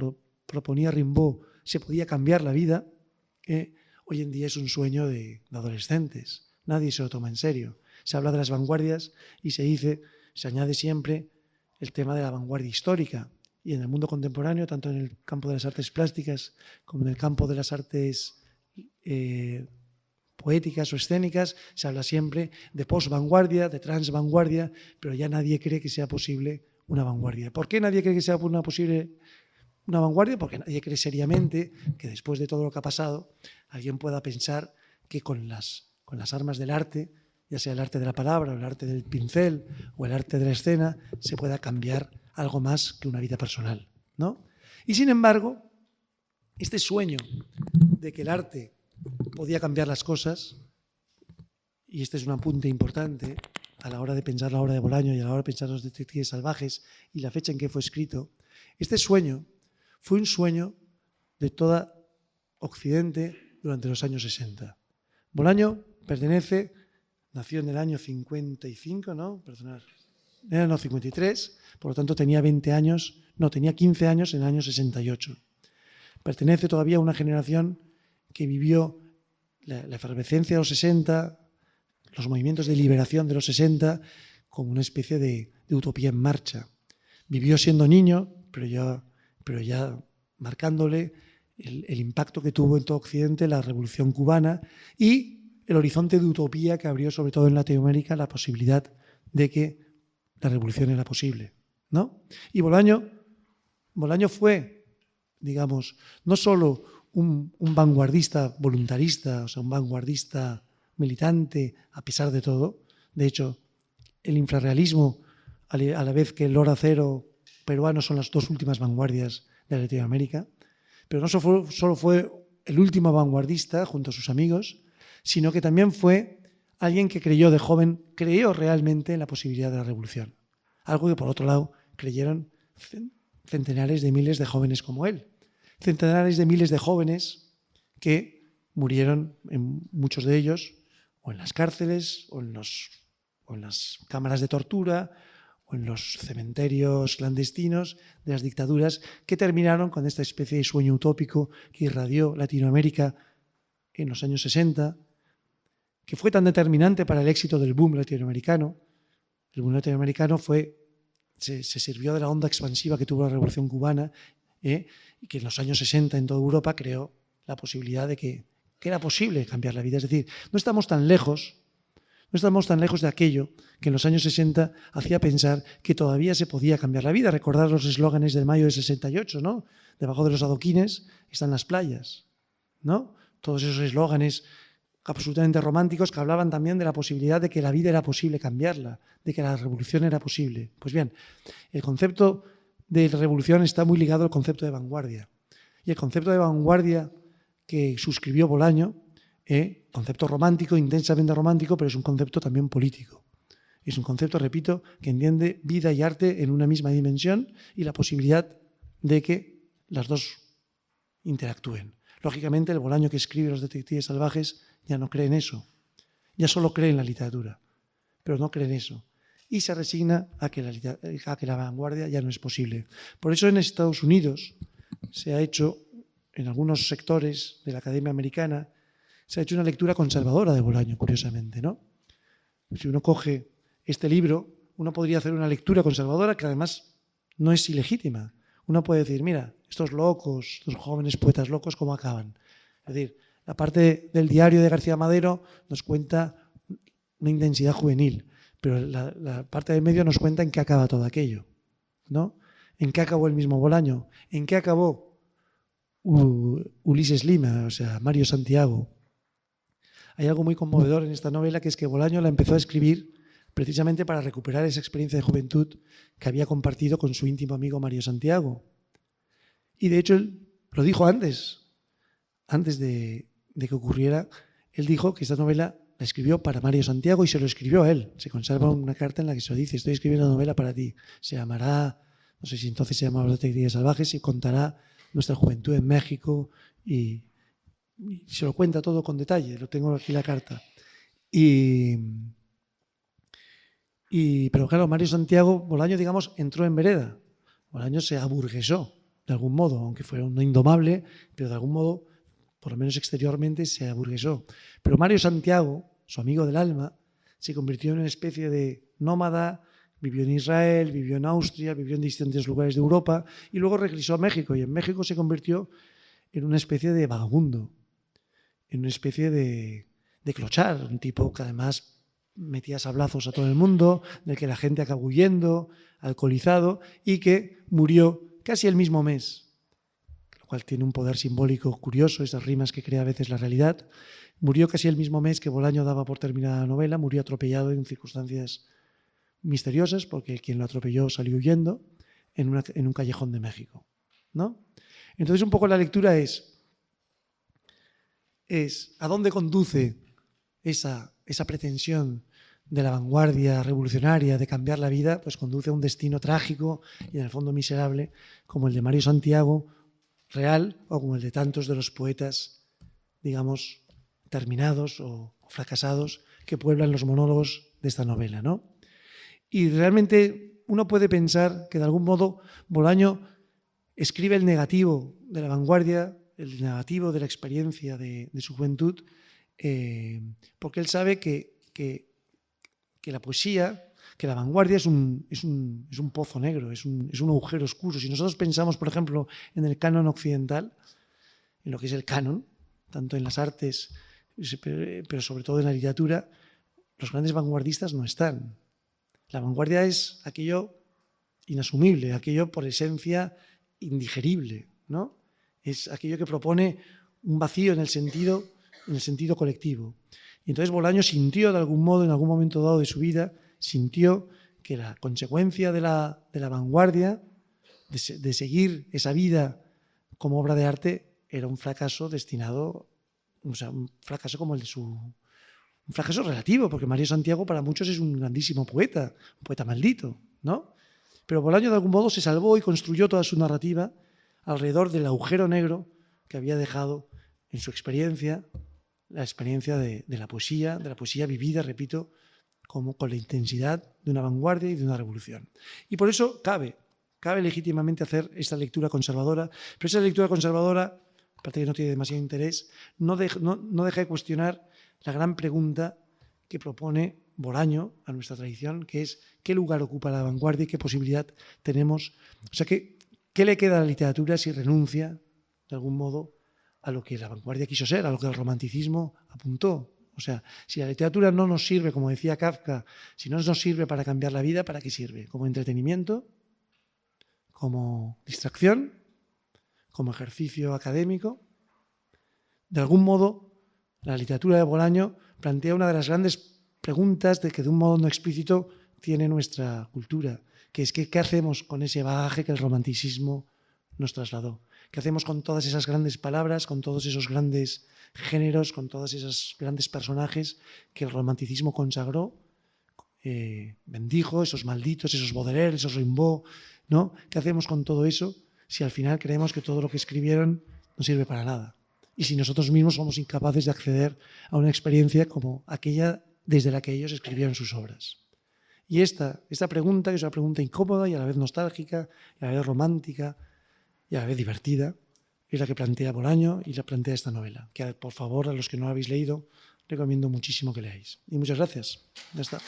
proponía Rimbaud, se podía cambiar la vida, hoy en día es un sueño de adolescentes. Nadie se lo toma en serio. Se habla de las vanguardias y se añade siempre el tema de la vanguardia histórica. Y en el mundo contemporáneo, tanto en el campo de las artes plásticas como en el campo de las artes poéticas o escénicas, se habla siempre de post-vanguardia, de trans-vanguardia, pero ya nadie cree que sea posible una vanguardia. ¿Por qué nadie cree que sea posible una vanguardia? Porque nadie cree seriamente que después de todo lo que ha pasado, alguien pueda pensar que con las armas del arte, ya sea el arte de la palabra, o el arte del pincel, o el arte de la escena, se pueda cambiar algo más que una vida personal, ¿no? Y sin embargo, este sueño de que el arte podía cambiar las cosas, y este es un apunte importante a la hora de pensar la obra de Bolaño y a la hora de pensar Los detectives salvajes y la fecha en que fue escrito, este sueño fue un sueño de toda Occidente durante los años 60. Bolaño nació en el año 55, ¿no? Perdonad. No, 53, por lo tanto tenía 20 años, no, tenía 15 años en el año 68. Pertenece todavía a una generación que vivió la efervescencia de los 60, los movimientos de liberación de los 60, como una especie de utopía en marcha. Vivió siendo niño, pero ya marcándole el impacto que tuvo en todo Occidente la Revolución Cubana y el horizonte de utopía que abrió sobre todo en Latinoamérica la posibilidad de que la revolución era posible, ¿no? Y Bolaño fue, digamos, no solo un vanguardista voluntarista, o sea, un vanguardista militante a pesar de todo. De hecho, el infrarrealismo, a la vez que el oro acero peruano, son las dos últimas vanguardias de Latinoamérica. Pero no solo fue el último vanguardista junto a sus amigos, sino que también fue alguien que creyó de joven, creyó realmente en la posibilidad de la revolución. Algo que, por otro lado, creyeron centenares de miles de jóvenes como él. Centenares de miles de jóvenes que murieron, muchos de ellos, o en las cárceles, o en las cámaras de tortura, o en los cementerios clandestinos de las dictaduras, que terminaron con esta especie de sueño utópico que irradió Latinoamérica en los años 60, que fue tan determinante para el éxito del boom latinoamericano. El boom latinoamericano se sirvió de la onda expansiva que tuvo la Revolución Cubana, y que en los años 60 en toda Europa creó la posibilidad de que era posible cambiar la vida. Es decir, no estamos tan lejos de aquello que en los años 60 hacía pensar que todavía se podía cambiar la vida. Recordad los eslóganes del mayo del 68, ¿no? Debajo de los adoquines están las playas, ¿no? Todos esos eslóganes absolutamente románticos que hablaban también de la posibilidad de que la vida era posible cambiarla, de que la revolución era posible. Pues bien, el concepto de revolución está muy ligado al concepto de vanguardia. Y el concepto de vanguardia que suscribió Bolaño, concepto romántico, intensamente romántico, pero es un concepto también político. Es un concepto, repito, que entiende vida y arte en una misma dimensión y la posibilidad de que las dos interactúen. Lógicamente, el Bolaño que escribe Los detectives salvajes ya no cree en eso. Ya solo cree en la literatura, pero no cree en eso. y se resigna a que la vanguardia ya no es posible. Por eso en Estados Unidos se ha hecho, en algunos sectores de la Academia Americana, se ha hecho una lectura conservadora de Bolaño, curiosamente, ¿no? Si uno coge este libro, uno podría hacer una lectura conservadora que además no es ilegítima. Uno puede decir, mira, estos locos, estos jóvenes poetas locos, ¿cómo acaban? Es decir, la parte del diario de García Madero nos cuenta una intensidad juvenil, pero la parte del medio nos cuenta en qué acaba todo aquello, ¿no? ¿En qué acabó el mismo Bolaño? ¿En qué acabó Ulises Lima, o sea, Mario Santiago? Hay algo muy conmovedor en esta novela, que es que Bolaño la empezó a escribir precisamente para recuperar esa experiencia de juventud que había compartido con su íntimo amigo Mario Santiago. Y de hecho él lo dijo antes de que ocurriera. Él dijo que esta novela la escribió para Mario Santiago y se lo escribió a él. Se conserva una carta en la que se lo dice: estoy escribiendo una novela para ti. Se llamará, no sé si entonces se llamaba Los Detectives Salvajes, y contará nuestra juventud en México, y se lo cuenta todo con detalle. Lo tengo aquí la carta. Pero claro, Mario Santiago, Bolaño, digamos, entró en vereda. Bolaño se aburguesó, de algún modo, aunque fuera un indomable, pero de algún modo, por lo menos exteriormente, se aburguesó. Pero Mario Santiago, su amigo del alma, se convirtió en una especie de nómada. Vivió en Israel, vivió en Austria, vivió en distintos lugares de Europa y luego regresó a México. Y en México se convirtió en una especie de vagabundo, en una especie de clochar, un tipo que además metía sablazos a todo el mundo, del que la gente acabó huyendo, alcoholizado, y que murió casi el mismo mes, lo cual tiene un poder simbólico curioso, esas rimas que crea a veces la realidad. Murió casi el mismo mes que Bolaño daba por terminada la novela, murió atropellado en circunstancias misteriosas, porque quien lo atropelló salió huyendo en un callejón de México, ¿no? Entonces un poco la lectura es ¿a dónde conduce esa pretensión de la vanguardia revolucionaria de cambiar la vida? Pues conduce a un destino trágico y en el fondo miserable, como el de Mario Santiago, real, o como el de tantos de los poetas, digamos, terminados o fracasados que pueblan los monólogos de esta novela, ¿no? Y realmente uno puede pensar que de algún modo Bolaño escribe el negativo de la vanguardia, el negativo de la experiencia de su juventud, porque él sabe que la poesía, que la vanguardia es un pozo negro, es un agujero oscuro. Si nosotros pensamos, por ejemplo, en el canon occidental, en lo que es el canon, tanto en las artes, pero sobre todo en la literatura, los grandes vanguardistas no están. La vanguardia es aquello inasumible, aquello por esencia indigerible, ¿no? Es aquello que propone un vacío en el sentido colectivo. Y entonces Bolaño sintió de algún modo, en algún momento dado de su vida, sintió que la consecuencia de la vanguardia, de seguir esa vida como obra de arte, era un fracaso destinado, o sea, un fracaso como el de un fracaso relativo, porque Mario Santiago para muchos es un grandísimo poeta, un poeta maldito, ¿no? Pero Bolaño de algún modo se salvó y construyó toda su narrativa alrededor del agujero negro que había dejado en su experiencia, la experiencia de la poesía vivida, repito, como con la intensidad de una vanguardia y de una revolución. Y por eso cabe legítimamente hacer esta lectura conservadora, pero esa lectura conservadora, aparte que no tiene demasiado interés, no deja de cuestionar la gran pregunta que propone Bolaño a nuestra tradición, que es ¿qué lugar ocupa la vanguardia y qué posibilidad tenemos? O sea, ¿qué le queda a la literatura si renuncia, de algún modo, a lo que la vanguardia quiso ser, a lo que el romanticismo apuntó? O sea, si la literatura no nos sirve, como decía Kafka, si no nos sirve para cambiar la vida, ¿para qué sirve? ¿Como entretenimiento? ¿Como distracción? ¿Como ejercicio académico? De algún modo, la literatura de Bolaño plantea una de las grandes preguntas que de un modo no explícito tiene nuestra cultura, que es ¿qué hacemos con ese bagaje que el romanticismo nos trasladó? ¿Qué hacemos con todas esas grandes palabras, con todos esos grandes géneros, con todos esos grandes personajes que el romanticismo consagró, bendijo, esos malditos, esos Baudelaire, esos Rimbaud, ¿no? ¿Qué hacemos con todo eso si al final creemos que todo lo que escribieron no sirve para nada? Y si nosotros mismos somos incapaces de acceder a una experiencia como aquella desde la que ellos escribieron sus obras. Y esta pregunta, que es una pregunta incómoda y a la vez nostálgica, y a la vez romántica, y a la vez divertida, es la que plantea Bolaño y la plantea esta novela, que por favor, a los que no la habéis leído, recomiendo muchísimo que leáis. Y muchas gracias. Ya está.